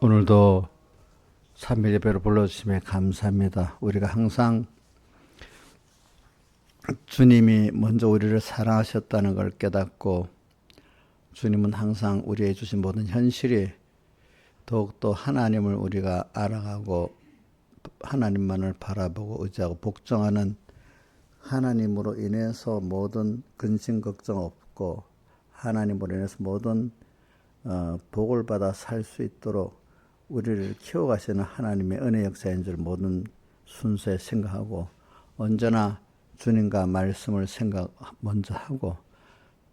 오늘도 삼일 예배로 불러주심에 감사합니다. 우리가 항상 주님이 먼저 우리를 사랑하셨다는 걸 깨닫고 주님은 항상 우리에게 주신 모든 현실이 더욱더 하나님을 우리가 알아가고 하나님만을 바라보고 의지하고 복종하는 하나님으로 인해서 모든 근심 걱정 없고 하나님으로 인해서 모든 복을 받아 살 수 있도록 우리를 키워가시는 하나님의 은혜 역사인 줄 모든 순수에 생각하고 언제나 주님과 말씀을 생각 먼저 하고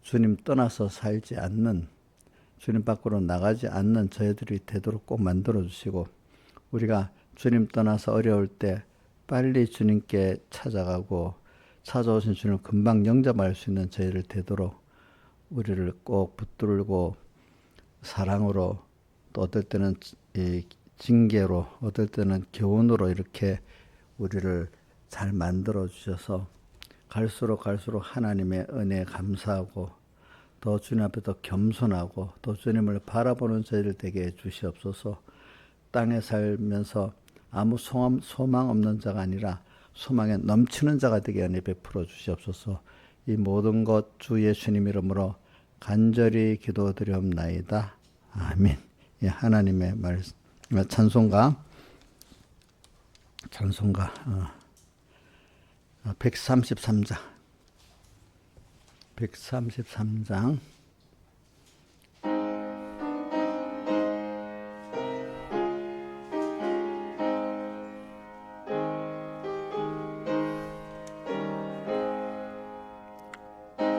주님 떠나서 살지 않는 주님 밖으로 나가지 않는 저희들이 되도록 꼭 만들어 주시고 우리가 주님 떠나서 어려울 때 빨리 주님께 찾아가고 찾아오신 주님을 금방 영접할 수 있는 저희들 되도록 우리를 꼭 붙들고 사랑으로 또 어떨 때는 이 징계로 어떨 때는 교훈으로 이렇게 우리를 잘 만들어 주셔서 갈수록 하나님의 은혜에 감사하고 더 주님 앞에 더 겸손하고 또 주님을 바라보는 저희들 되게 해 주시옵소서. 땅에 살면서 아무 소망 없는 자가 아니라 소망에 넘치는 자가 되게 은혜 베풀어 주시옵소서. 이 모든 것 주 예수님 이름으로 간절히 기도드리옵나이다. 아멘. 예, 하나님의 말씀 찬송가 133장 133장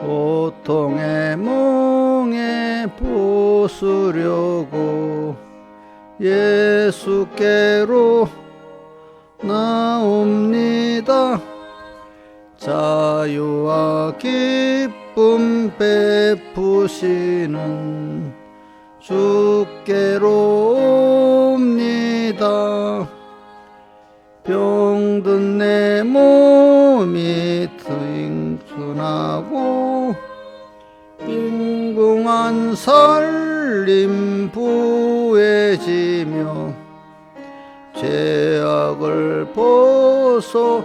고통의 몽에 부수려고 예수께로 나옵니다. 자유와 기쁨 베푸시는 주께로 옵니다. 병든 내 몸이 튼튼하고 빈궁한 살림 부해지며 죄악을 벗어버리려고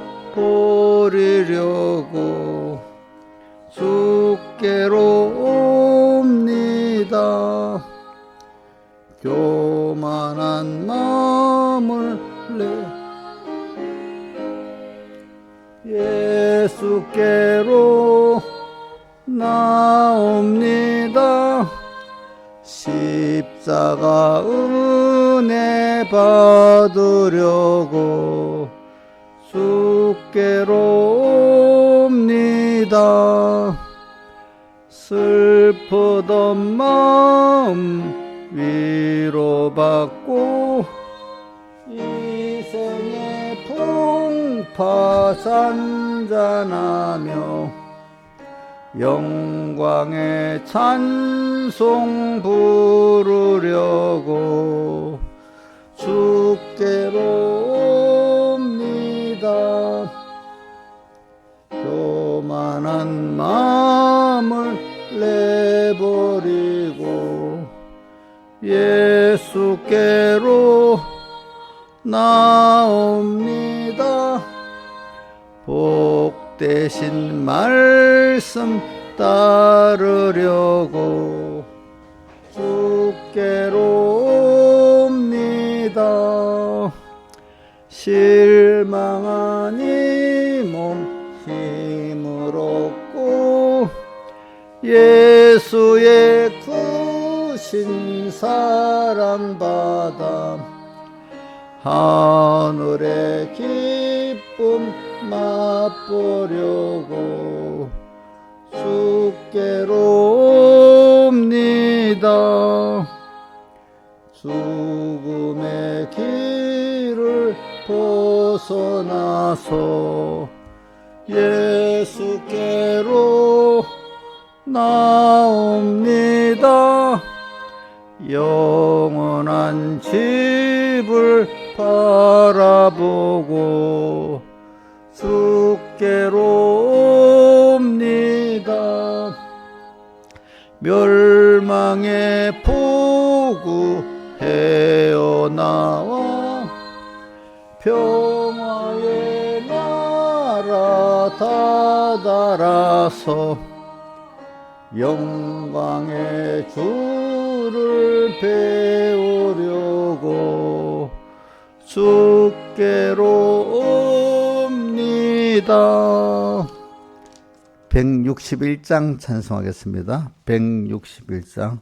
주께로 옵니다. 교만한 마음을 예수께로 나옵니다. 십자가 은혜 받으려고 주께로 옵니다. 슬프던 마음 위로받고 이 생의 풍파 잔잔하며 영광의 찬송 부르려고 주께로 옵니다. 교만한 마음을 내버리고 예수께로 나옵니다. 복되신 말씀 따르려고 주께로 옵니다. 실망한 이 몸 힘을 얻고 예수의 크신 사랑받아 하늘의 기쁨 맛보려고 주께로 옵니다. 죽음의 길을 벗어나서 예수께로 나옵니다. 영원한 집을 바라보고 주께로 옵니다. 멸망의 포구 헤어 나와 평화의 나라 다다라서 영광의 주를 배우려고 주께로 옵니다. 161장 찬송하겠습니다. 161장.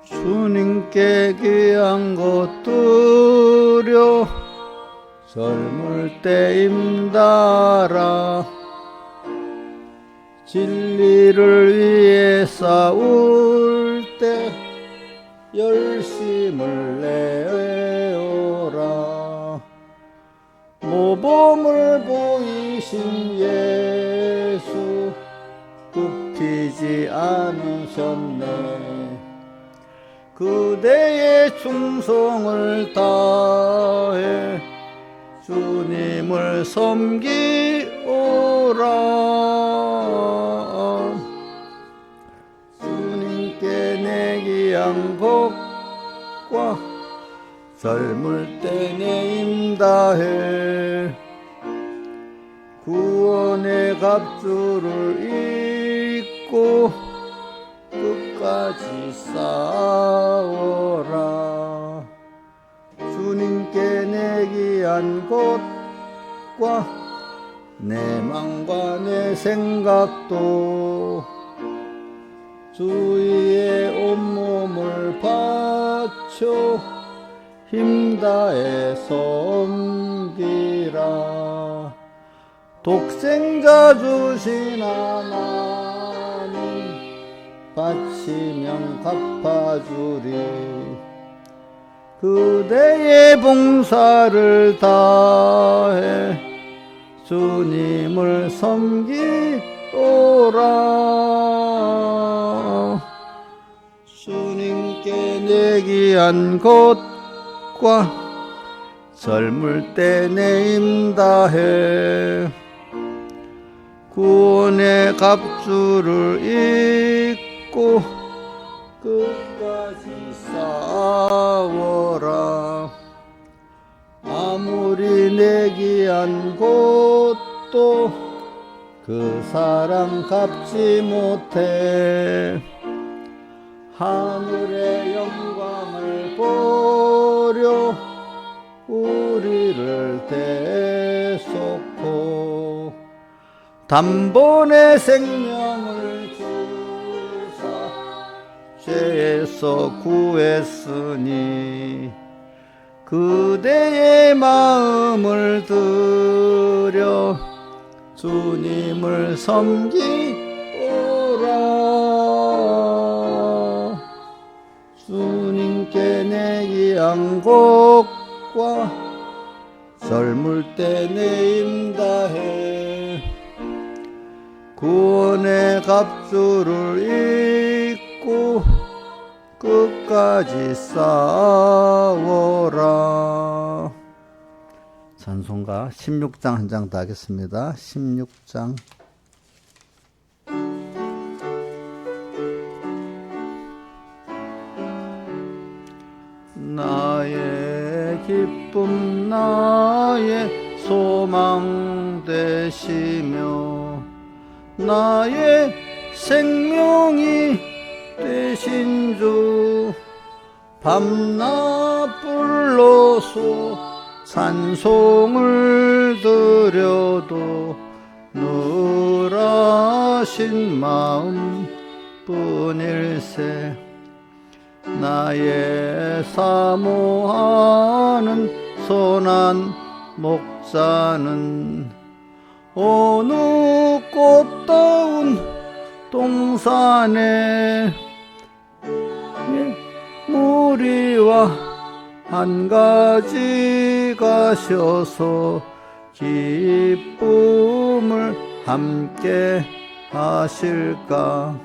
주님께 귀한 것들여 젊을 때 임달아 진리를 위해 싸울 때 열심을 내어라. 모범을 보이신 예수 굽히지 않으셨네. 그대의 충성을 다해 주님을 섬기오라. 주님께 내 귀한 것과 젊을 때 내 힘다해 구원의 갑주를 입고 끝까지 싸워라. 주님께 내 귀한 것과 내 맘과 내 생각도 주의 온몸을 바쳐 힘다해 섬기라. 독생자 주신 하나님 바치면 갚아주리. 그대의 봉사를 다해 주님을 섬기오라. 주님께 내 귀한 것과 젊을 때 내 힘다해 구원의 갑주를 입고 끝까지 싸워라. 아무리 내 귀한 것도 그 사랑 갚지 못해 하늘의 영광을 보려 우리를 대속호 단번에 생명을 주사 죄에서 구했으니 그대의 마음을 들여 주님을 섬기오라. 주님께 내 귀한 것과 젊을 때 내 힘다해 구원의 갑주를 입고 끝까지 싸워라. 찬송가 16장 한 장 더 하겠습니다. 16장. 나의 기쁨 나의 소망 되시며 나의 생명이 되신 주 밤낮 불러서 찬송을 드려도 늘 하신 마음 뿐일세. 나의 사모하는 선한 목자는 어느 꽃다운 동산에 무리와 한 가지 가셔서 기쁨을 함께 하실까.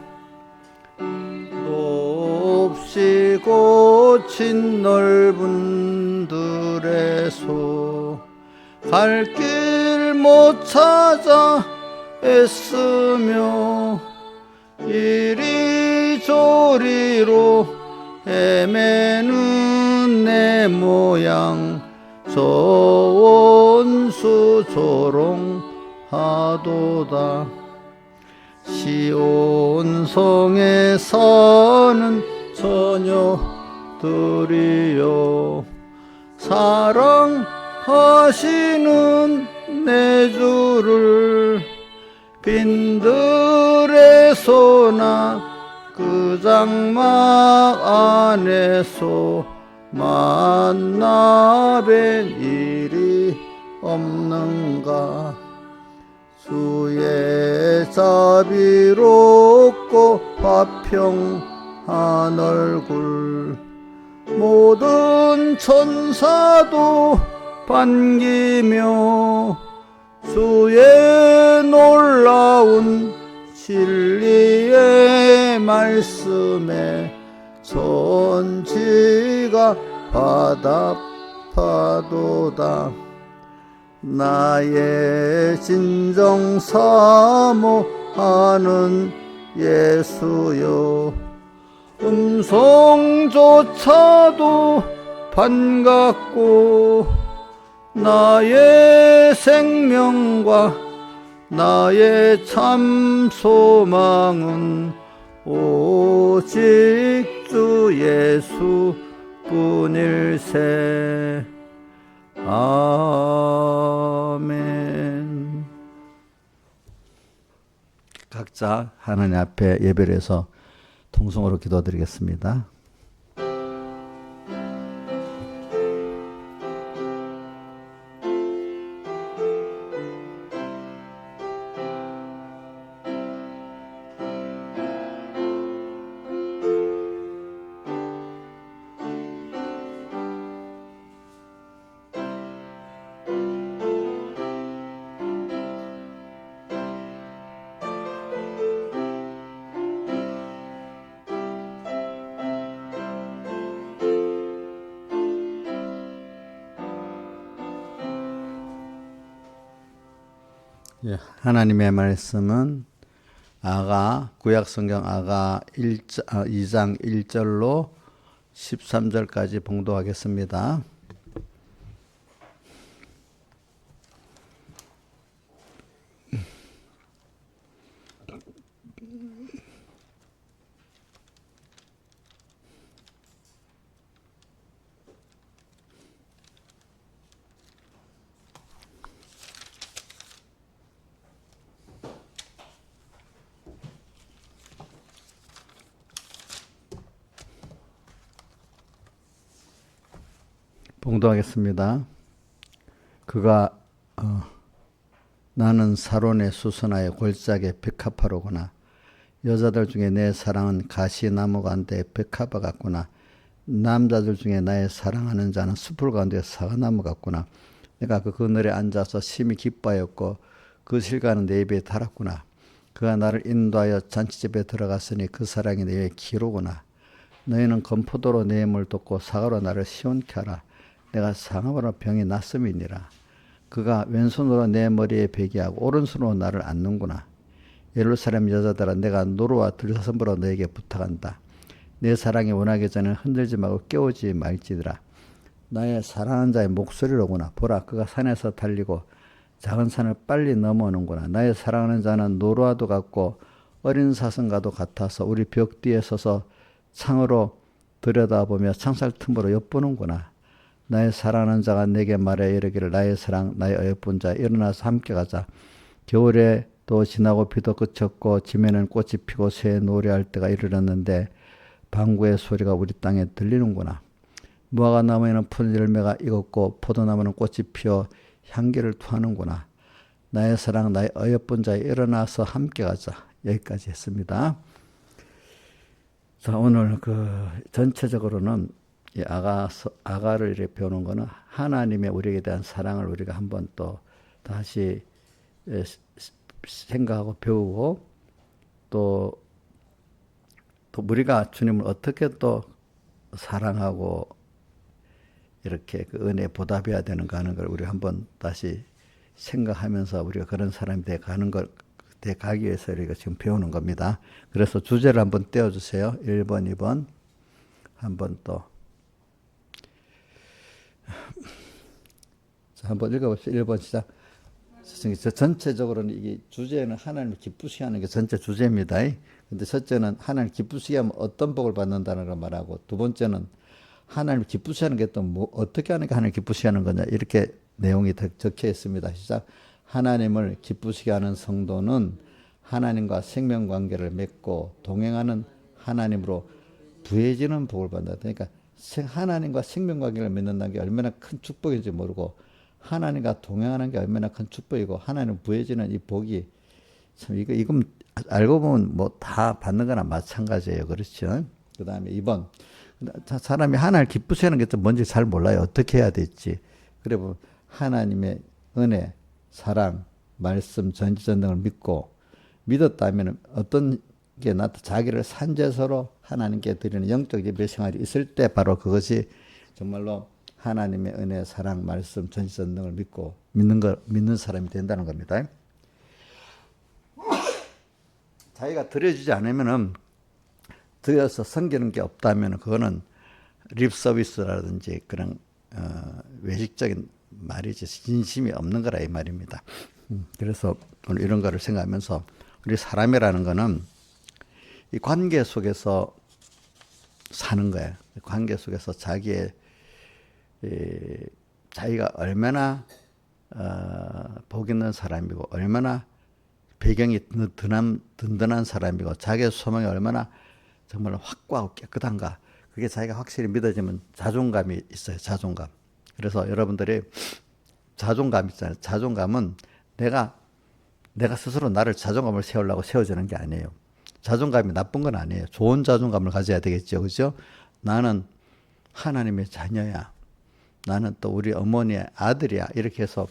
높이 고친 넓은 들에서 갈 길 못 찾아 애쓰며 이리저리로 헤매는 내 모양 저원수 조롱하도다. 시온 성에 사는 처녀들이여 사랑하시는 내 주를 빈들의 소나 그 장막 안에서 만나 뵌 일이 없는가. 주의 자비롭고 화평한 얼굴 모든 천사도 반기며 주의 놀라운 진리의 말씀에 천지가 화답하도다. 나의 진정 사모하는 예수여 음성조차도 반갑고 나의 생명과 나의 참 소망은 오직 주 예수 뿐일세. 아멘. 각자 하나님 앞에 예배를 해서 통성으로 기도드리겠습니다. 하나님의 말씀은 구약성경 아가 2장 1절로 13절까지 봉독하겠습니다. 봉독하겠습니다. 그가 나는 사론의 수선화의 골짜기의 백합화로구나. 여자들 중에 내 사랑은 가시나무 가운데 백합화 같구나. 남자들 중에 나의 사랑하는 자는 숲을 가운데 사과나무 같구나. 내가 그 그늘에 앉아서 심히 기뻐하였고 그 실과는 내 입에 달았구나. 그가 나를 인도하여 잔치집에 들어갔으니 그 사랑이 내 입에 기로구나. 너희는 건포도로 내 힘을 돋고 사과로 나를 시원케 하라. 내가 상함으로 병이 났음이니라. 그가 왼손으로 내 머리에 베개하고 오른손으로 나를 안는구나. 예루살렘 여자들아, 내가 노루와 들사슴으로 너에게 부탁한다. 내 사랑이 원하기 전에 흔들지 말고 깨우지 말지니라. 나의 사랑하는 자의 목소리로구나. 보라, 그가 산에서 달리고 작은 산을 빨리 넘어오는구나. 나의 사랑하는 자는 노루와도 같고 어린 사슴과도 같아서 우리 벽 뒤에 서서 창으로 들여다보며 창살 틈으로 엿보는구나. 나의 사랑하는 자가 내게 말해 이르기를 나의 사랑 나의 어여쁜 자 일어나서 함께 가자. 겨울에도 지나고 비도 그쳤고 지면은 꽃이 피고 새 노래할 때가 이르렀는데 방구의 소리가 우리 땅에 들리는구나. 무화과 나무에는 푸른 열매가 익었고 포도나무는 꽃이 피어 향기를 토하는구나. 나의 사랑 나의 어여쁜 자 일어나서 함께 가자. 여기까지 했습니다. 자, 오늘 전체적으로는 이 아가를 이렇게 배우는 것은 하나님의 우리에게 대한 사랑을 우리가 한번 또 다시 생각하고 배우고 또 우리가 주님을 어떻게 또 사랑하고 이렇게 그 은혜에 보답해야 되는가 하는 걸 우리 한번 다시 생각하면서 우리가 그런 사람이 돼 가기 위해서 우리가 지금 배우는 겁니다. 그래서 주제를 한번 떼어주세요. 1번, 2번. 한번 또. 자, 한번 읽어봅시다. 1번 시작. 전체적으로는 이게 주제는 하나님을 기쁘시게 하는 게 전체 주제입니다. 근데 첫째는 하나님을 기쁘시게 하면 어떤 복을 받는다는 걸 말하고, 두 번째는 하나님을 기쁘시게 하는 게 또 어떻게 하는 게 하나님을 기쁘시게 하는 거냐, 이렇게 내용이 적혀 있습니다. 시작. 하나님을 기쁘시게 하는 성도는 하나님과 생명 관계를 맺고 동행하는 하나님으로 부해지는 복을 받는다. 그러니까 하나님과 생명 관계를 맺는다는 게 얼마나 큰 축복인지 모르고, 하나님과 동행하는 게 얼마나 큰 축복이고, 하나님 부해지는 이 복이 참 이건 알고 보면 뭐 다 받는 거나 마찬가지예요. 그렇죠? 그 다음에 2번. 사람이 하나님을 기쁘시게 하는 게 또 뭔지 잘 몰라요. 어떻게 해야 될지. 그래 보면 하나님의 은혜, 사랑, 말씀, 전지전능을 믿고, 믿었다면 어떤 게 자기를 산제서로 하나님께 드리는 영적 예배 생활이 있을 때 바로 그것이 정말로 하나님의 은혜, 사랑, 말씀, 전지전능을 믿는 사람이 된다는 겁니다. 자기가 드려지지 않으면은, 드려서 섬기는 게 없다면 그거는 립 서비스라든지 그런 외식적인 말이지 진심이 없는 거라 이 말입니다. 그래서 오늘 이런 거를 생각하면서, 우리 사람이라는 거는 이 관계 속에서 사는 거예요. 관계 속에서 자기가 얼마나 복 있는 사람이고, 얼마나 배경이 든든한 사람이고, 자기의 소망이 얼마나 정말 확고하고 깨끗한가, 그게 자기가 확실히 믿어지면 자존감이 있어요. 자존감. 그래서 여러분들이 자존감 있잖아요. 자존감은 내가 스스로 나를 자존감을 세우려고 세워지는 게 아니에요. 자존감이 나쁜 건 아니에요. 좋은 자존감을 가져야 되겠죠. 그죠? 나는 하나님의 자녀야. 나는 또 우리 어머니의 아들이야. 이렇게 해서,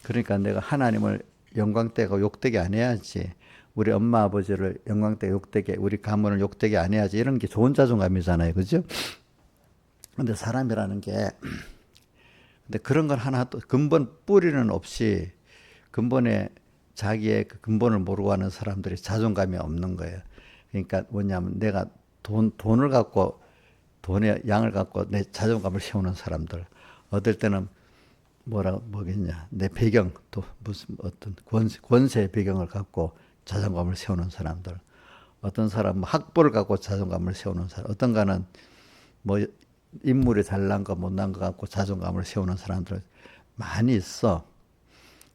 그러니까 내가 하나님을 영광되고 욕되게 안 해야지. 우리 엄마 아버지를 영광되게 욕되게, 우리 가문을 욕되게 안 해야지. 이런 게 좋은 자존감이잖아요. 그죠? 근데 사람이라는 게, 근데 그런 건 하나 또 근본 뿌리는 없이, 근본에 자기의 그 근본을 모르고 하는 사람들이 자존감이 없는 거예요. 그러니까 뭐냐면 내가 돈을 갖고, 돈의 양을 갖고 내 자존감을 세우는 사람들. 어떨 때는 뭐겠냐, 내 배경, 또 무슨 어떤 권세의 배경을 갖고 자존감을 세우는 사람들. 어떤 사람은 학벌을 갖고 자존감을 세우는 사람. 어떤가는 뭐 인물이 잘난 거 못난 거 갖고 자존감을 세우는 사람들 많이 있어.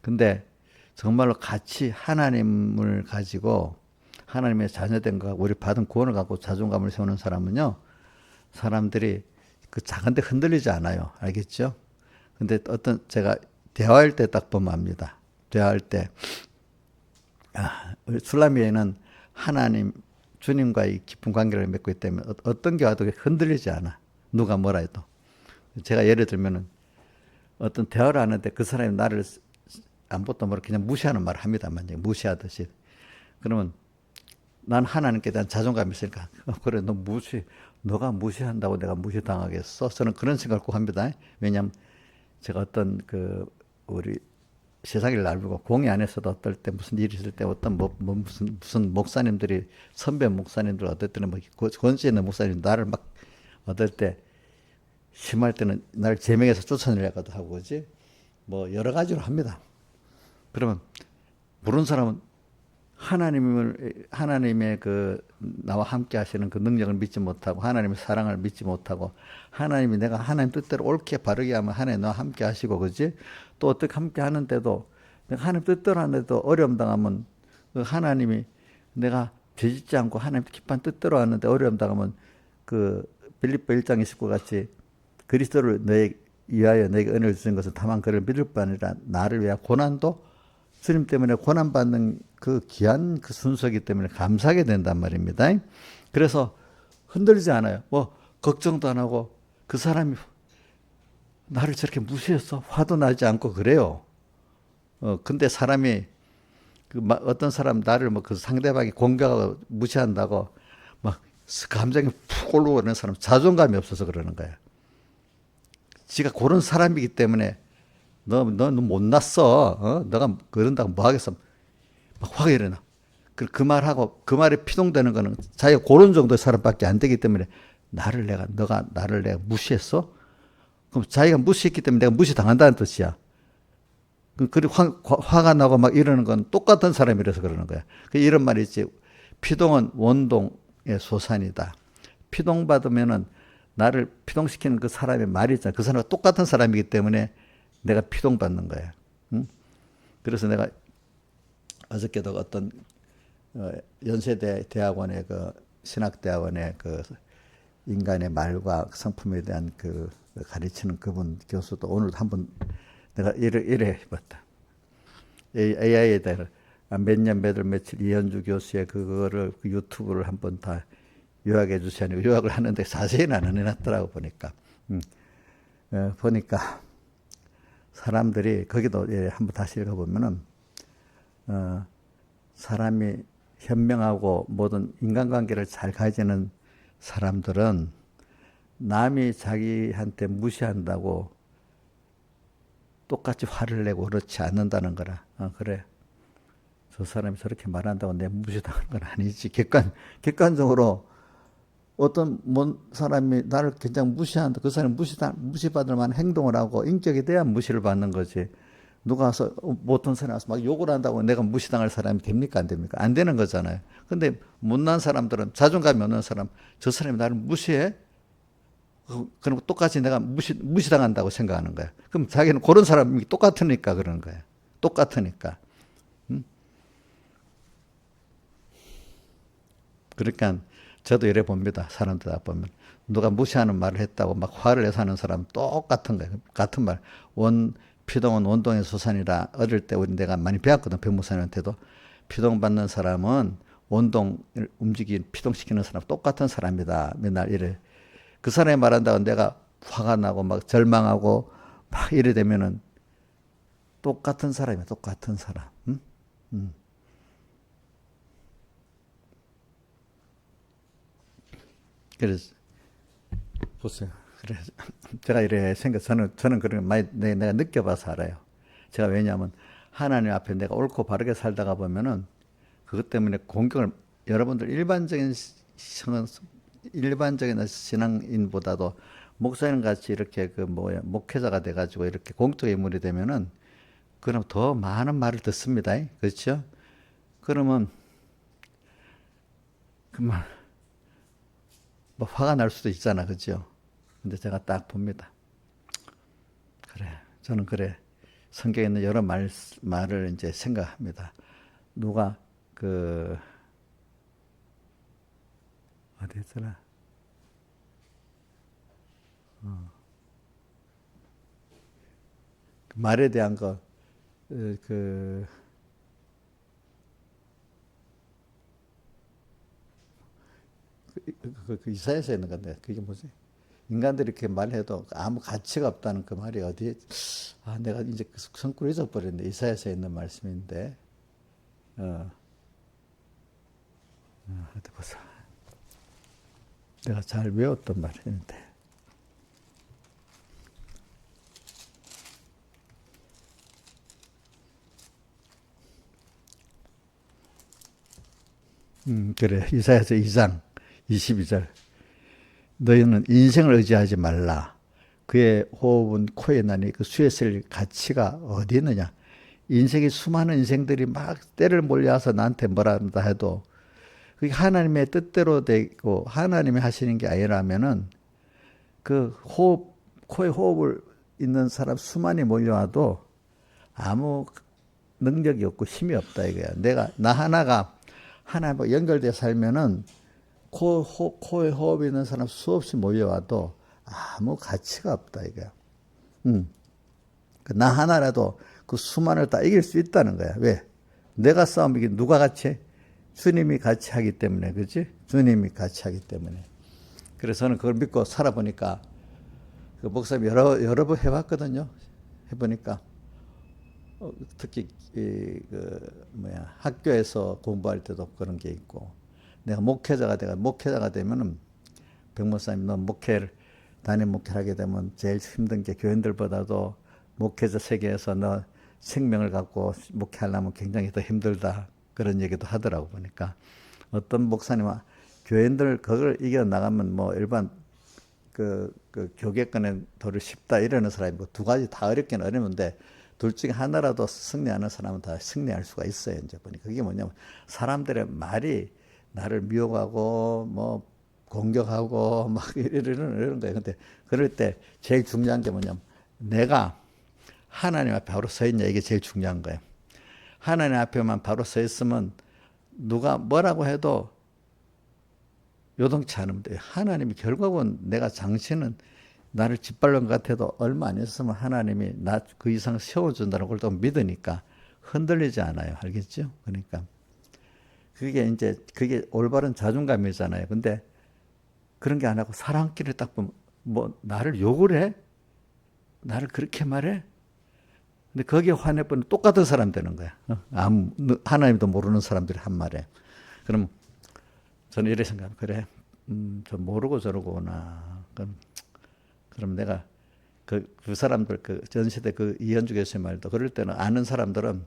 근데 정말로 같이 하나님을 가지고, 하나님의 자녀된 거, 우리 받은 구원을 갖고 자존감을 세우는 사람은요, 사람들이 그 작은데 흔들리지 않아요. 알겠죠? 근데 제가 대화할 때 딱 보면 압니다. 대화할 때, 술라미에는 하나님, 주님과의 깊은 관계를 맺고 있기 때문에 어떤 게 와도 흔들리지 않아. 누가 뭐라 해도. 제가 예를 들면은 어떤 대화를 하는데 그 사람이 나를 아무것도 모르고 그냥 무시하는 말을 합니다만, 무시하듯이. 그러면 난 하나님께 대한 자존감이 있으니까, 그래, 너가 무시한다고 내가 무시당하겠어? 저는 그런 생각을 꼭 합니다. 왜냐하면 제가 어떤 우리 세상을 알고 공회 안에서도 어떨 때 무슨 일이 있을 때 어떤 무슨 목사님들이, 선배 목사님들, 어떨 때는 뭐 권세 있는 목사님 나를 막 어떨 때 심할 때는 나를 제명해서 쫓아내려고도 하고, 그지? 뭐 여러 가지로 합니다. 그러면 모르는 사람은 하나님의 나와 함께 하시는 그 능력을 믿지 못하고, 하나님의 사랑을 믿지 못하고, 하나님이 내가 하나님 뜻대로 옳게 바르게 하면 하나님 나와 함께 하시고, 그지? 또 어떻게 함께 하는데도, 내가 하나님 뜻대로 하는데도 어려움 당하면, 그 하나님이 내가 죄짓지 않고 하나님 기뻐한 뜻대로 하는데 어려움 당하면, 빌립보 1장 29 같이 그리스도를 너에 위하여 내게 은혜를 주신 것은 다만 그를 믿을 뿐 아니라 나를 위하여 고난도, 주님 때문에 고난받는 그 귀한 그 순서이기 때문에 감사하게 된단 말입니다. 그래서 흔들리지 않아요. 뭐 걱정도 안 하고, 그 사람이 나를 저렇게 무시했어? 화도 나지 않고 그래요. 근데 사람이 어떤 사람 나를 그 상대방이 공격하고 무시한다고 막 감정이 푹 올라오는 사람, 자존감이 없어서 그러는 거야. 지가 고른 사람이기 때문에 너 못났어. 너가 그런다고 뭐 하겠어. 막 화가 일어나. 그 말하고 그 말에 피동되는 거는 자기가 고른 정도의 사람밖에 안 되기 때문에 너가 나를 내가 무시했어? 그럼 자기가 무시했기 때문에 내가 무시당한다는 뜻이야. 그리고 화가 나고 막 이러는 건 똑같은 사람이라서 그러는 거야. 이런 말이 있지. 피동은 원동의 소산이다. 피동받으면은 나를 피동시키는 그 사람의 말이 있잖아. 그 사람과 똑같은 사람이기 때문에 내가 피동받는 거야. 응? 그래서 내가 어저께도 어떤 연세대 대학원의 그 신학대학원의 그 인간의 말과 성품에 대한 그 가르치는 그분 교수도 오늘도 한번 내가 이래 해봤다. AI에 대해 몇 년, 몇 월, 며칠 이현주 교수의 그거를 그 유튜브를 한번 다 요약해 주시니 요약을 하는데 자세히는 안 해놨더라고 보니까. 보니까 사람들이 거기도 한번 다시 읽어보면은 사람이 현명하고 모든 인간관계를 잘 가지는 사람들은 남이 자기한테 무시한다고 똑같이 화를 내고 그렇지 않는다는 거라. 그래. 저 사람이 저렇게 말한다고 내 무시당하는 건 아니지. 객관적으로 어떤 사람이 나를 굉장히 무시한다. 그 사람이 무시받을 만한 행동을 하고 인격에 대한 무시를 받는 거지. 누가 와서 어떤 사람이 와서 막 욕을 한다고 내가 무시당할 사람이 됩니까? 안 됩니까? 안 되는 거잖아요. 근데 못난 사람들은 자존감이 없는 사람, 저 사람이 나를 무시해? 그럼 똑같이 내가 무시당한다고 생각하는 거야. 그럼 자기는 그런 사람이 똑같으니까 그러는 거야. 똑같으니까. 그러니까 저도 이래 봅니다. 사람들 다 보면. 누가 무시하는 말을 했다고 막 화를 내서 하는 사람 똑같은 거예요. 같은 말. 피동은 원동의 소산이라 어릴 때 내가 많이 배웠거든. 변무사님한테도. 피동받는 사람은 원동을 피동시키는 사람 똑같은 사람이다. 맨날 이래. 그 사람이 말한다고 내가 화가 나고 막 절망하고 막 이래 되면은 똑같은 사람이야. 똑같은 사람. 응? 그래서 보세요. 그래 제가 이래 저는 그런 거 많이 내가 느껴봐서 알아요. 제가 왜냐하면 하나님 앞에 내가 옳고 바르게 살다가 보면은 그것 때문에 공경을 여러분들 일반적인 신앙인보다도 목사님 같이 이렇게 목회자가 돼가지고 이렇게 공적 인물이 되면은 그럼 더 많은 말을 듣습니다. 그렇죠? 그러면 그만 뭐 화가 날 수도 있잖아, 그죠? 근데 제가 딱 봅니다. 그래, 저는 그래. 성경에 있는 여러 말을 이제 생각합니다. 누가 어디였더라? 그 말에 대한 그 이사야서에 있는 건데 그게 뭐지? 인간들이 이렇게 말해도 아무 가치가 없다는 그 말이 어디에? 내가 이제 그 성구를 잊어버렸는데 이사야서에 있는 말씀인데 어디 보자. 내가 잘 외웠던 말인데. 그래. 이사야서 2장 22절. 너희는 인생을 의지하지 말라. 그의 호흡은 코에 나니 그 수에 쓸 가치가 어디 있느냐. 인생의 수많은 인생들이 막 때를 몰려와서 나한테 뭐라 한다 해도 그게 하나님의 뜻대로 되고 하나님이 하시는 게 아니라면은 코에 호흡을 있는 사람 수많이 몰려와도 아무 능력이 없고 힘이 없다 이거야. 나 하나가 하나님과 연결되어 살면은 코에 호흡이 있는 사람 수없이 몰려와도 아무 가치가 없다 이거야. 나 하나라도 그 수만을 다 이길 수 있다는 거야. 왜? 내가 싸움 이기 누가 같이 해? 주님이 같이 하기 때문에, 그렇지? 주님이 같이 하기 때문에. 그래서 저는 그걸 믿고 살아보니까 그 목사님 여러 번 해봤거든요. 해보니까 특히 학교에서 공부할 때도 그런 게 있고 내가 목회자가 되면은 백 목사님 너 목회를 담임 목회를 하게 되면 제일 힘든 게 교인들보다도 목회자 세계에서 너 생명을 갖고 목회하려면 굉장히 더 힘들다. 그런 얘기도 하더라고 보니까. 어떤 목사님은 교인들 그걸 이겨나가면 뭐 일반 그 교계권에 도를 쉽다 이러는 사람이 뭐 두 가지 다 어렵긴 어려운데 둘 중에 하나라도 승리하는 사람은 다 승리할 수가 있어요. 이제 보니까 그게 뭐냐면 사람들의 말이 나를 미워하고 뭐 공격하고 막 이런 거예요. 근데 그럴 때 제일 중요한 게 뭐냐면 내가 하나님 앞에 바로 서 있냐 이게 제일 중요한 거예요. 하나님 앞에만 바로 서 있으면 누가 뭐라고 해도 요동치 않으면 돼요. 하나님이 결국은 내가 당신은 나를 짓밟는 것 같아도 얼마 안 있으면 하나님이 나 그 이상 세워준다는 걸 또 믿으니까 흔들리지 않아요. 알겠죠? 그러니까 그게 올바른 자존감이잖아요. 근데 그런 게 안 하고 사람끼리 딱 보면 뭐 나를 욕을 해? 나를 그렇게 말해? 근데 거기에 화내버리면 똑같은 사람 되는 거야. 하나님도 모르는 사람들이 한 말에. 그럼 저는 이렇게 생각합니다. 그래, 저 모르고 저러고나. 그럼 내가 그 사람들, 그 전시대 그 이현주 교수의 말도 그럴 때는 아는 사람들은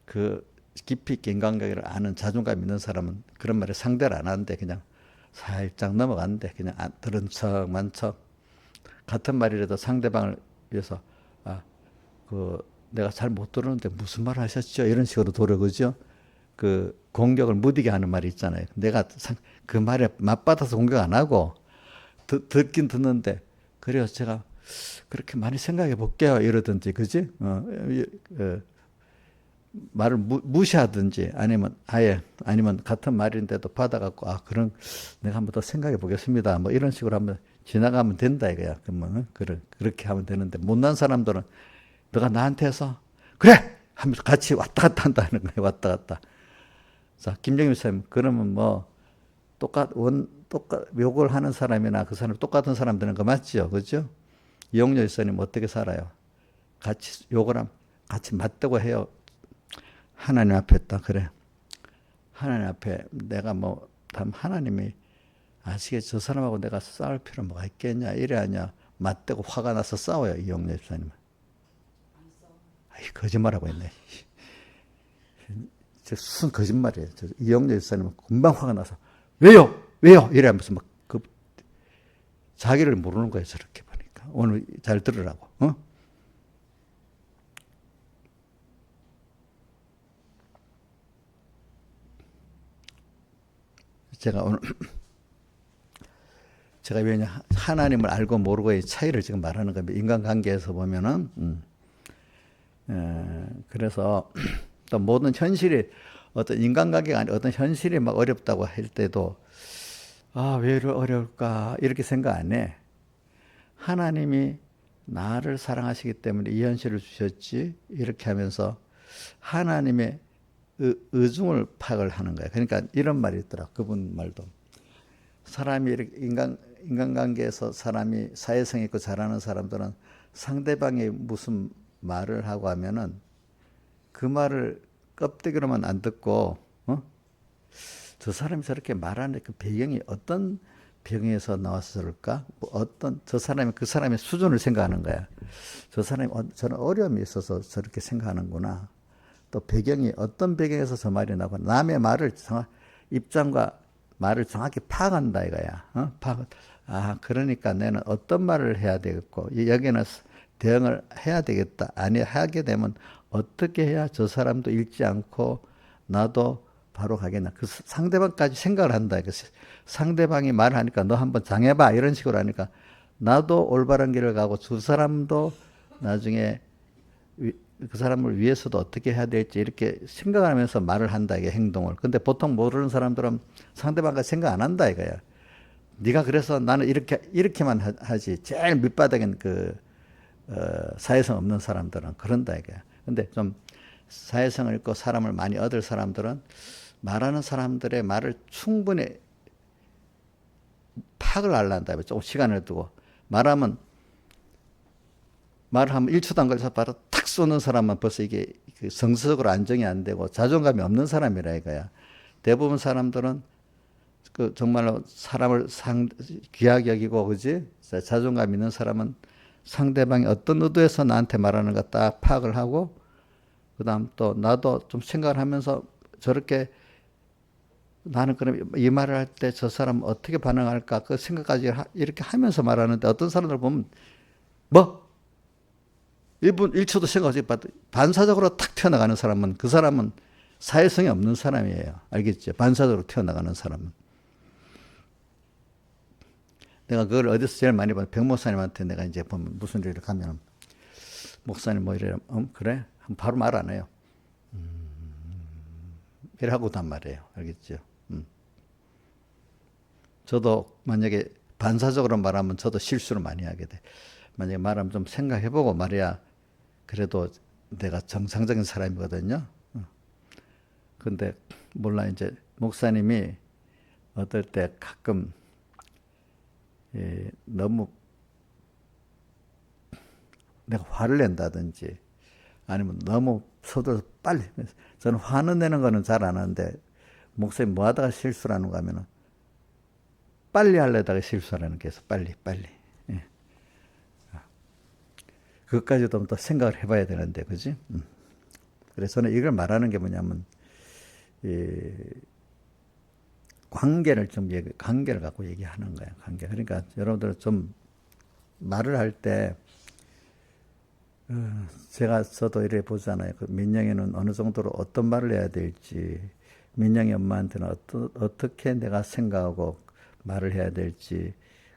그 깊이 있게 인간관계를 아는 자존감 있는 사람은 그런 말에 상대를 안 하는데 그냥 살짝 넘어가는데 그냥 들은 척만 척. 같은 말이라도 상대방을 위해서 내가 잘 못 들었는데 무슨 말 하셨죠? 이런 식으로 돌아오죠. 그 공격을 무디게 하는 말이 있잖아요. 내가 그 말에 맞받아서 공격 안 하고 듣긴 듣는데 그래요. 제가 그렇게 많이 생각해 볼게요. 이러든지 그지? 말을 무시하든지 아니면 같은 말인데도 받아갖고 그런 내가 한번 더 생각해 보겠습니다. 뭐 이런 식으로 한번 지나가면 된다 이거야. 그러면 그렇게 하면 되는데 못난 사람들은 너가 나한테 해서 그래 하면서 같이 왔다 갔다 한다는 거예요. 왔다 갔다. 자, 김정일 쌤 그러면 뭐 똑같 욕을 하는 사람이나 그 사람 똑같은 사람 되는 거 맞죠? 그죠? 이용렬 선생님 어떻게 살아요? 같이 욕을 하면 같이 맞대고 해요. 하나님 앞에 있다. 그래. 하나님 앞에 내가 뭐 하나님이 아시겠지? 저 사람하고 내가 싸울 필요 뭐가 있겠냐? 이래 하냐? 맞대고 화가 나서 싸워요. 이용렬 선생님은. 거짓말하고 있네. 순 거짓말이에요. 이용렬 선생님은 금방 화가 나서 왜요? 이래하면서 막 자기를 모르는 거예요. 저렇게 보니까. 오늘 잘 들으라고. 제가 오늘 제가 왜냐 하나님을 알고 모르고의 차이를 지금 말하는 겁니다. 인간관계에서 보면은 그래서 또 모든 현실이 어떤 인간관계가 아니라 어떤 현실이 막 어렵다고 할 때도 왜 어려울까 이렇게 생각 안 해. 하나님이 나를 사랑하시기 때문에 이 현실을 주셨지 이렇게 하면서 하나님의 의중을 파악을 하는 거예요. 그러니까 이런 말이 있더라. 그분 말도 사람이 이렇게 인간관계에서 사람이 사회성 있고 잘하는 사람들은 상대방이 무슨 말을 하고 하면은 그 말을 껍데기로만 안 듣고 저 사람이 저렇게 말하는 그 배경이 어떤 배경에서 나와서 저럴까? 저 사람이 그 사람의 수준을 생각하는 거야. 저 사람이 저는 어려움이 있어서 저렇게 생각하는구나. 또 배경이 어떤 배경에서 저 말이 나고 남의 말을 입장과 말을 정확히 파악한다 이거야. 그러니까 나는 어떤 말을 해야 되겠고 여기는 대응을 해야 되겠다. 아니 하게 되면 어떻게 해야 저 사람도 읽지 않고 나도 바로 가겠나. 그 상대방까지 생각을 한다. 상대방이 말하니까 너 한번 당해봐 이런 식으로 하니까 나도 올바른 길을 가고 두 사람도 나중에 그 사람을 위해서도 어떻게 해야 될지 이렇게 생각하면서 말을 한다 이게 행동을. 근데 보통 모르는 사람들은 상대방과 생각 안 한다 이거야. 네가 그래서 나는 이렇게만 하지. 제일 밑바닥엔 사회성 없는 사람들은 그런다 이거야. 근데 좀 사회성을 있고 사람을 많이 얻을 사람들은 말하는 사람들의 말을 충분히 파악을 하려한다. 조금 시간을 두고 말하면 1초도 안 걸려서 바로 탁 쏘는 사람만 벌써 이게 성서적으로 안정이 안 되고 자존감이 없는 사람이라 이거야. 대부분 사람들은 그 정말로 사람을 귀하게 여기고, 그지? 자존감 있는 사람은 상대방이 어떤 의도에서 나한테 말하는 거 딱 파악을 하고, 그 다음 또 나도 좀 생각을 하면서 저렇게 나는 그럼 이 말을 할 때 저 사람 어떻게 반응할까 그 생각까지 이렇게 하면서 말하는데, 어떤 사람들 보면 뭐 1분 1초도 생각하지 반사적으로 탁 튀어나가는 사람은, 그 사람은 사회성이 없는 사람이에요. 알겠죠? 반사적으로 튀어나가는 사람은. 내가 그걸 어디서 제일 많이 봐? 백 목사님한테 내가 이제 보면 무슨 일을 가면, 목사님 뭐 이래, 그래? 바로 말 안 해요. 이라고 단 말이에요. 알겠죠? 저도 만약에 반사적으로 말하면 저도 실수를 많이 하게 돼. 만약에 말하면 좀 생각해보고 말해야 그래도 내가 정상적인 사람이거든요. 근데 몰라, 이제 목사님이 어떨 때 가끔 너무 내가 화를 낸다든지 아니면 너무 서둘러서 빨리, 저는 화는 내는 거는 잘 안 하는데 목사님 뭐 하다가 실수를 하는가 하면은 빨리 하려다가 실수하는 게 있어. 빨리. 예. 그것까지도 또 생각을 해봐야 되는데, 그지? 그래서 저는 이걸 말하는 게 뭐냐면, 관계를 관계를 갖고 얘기하는 거야. 관계. 그러니까 여러분들 좀 말을 할 때, 저도 이래 보잖아요. 그 민영이는 어느 정도로 어떤 말을 해야 될지, 민영이 엄마한테는 어떻게 내가 생각하고 말을 해야 될지,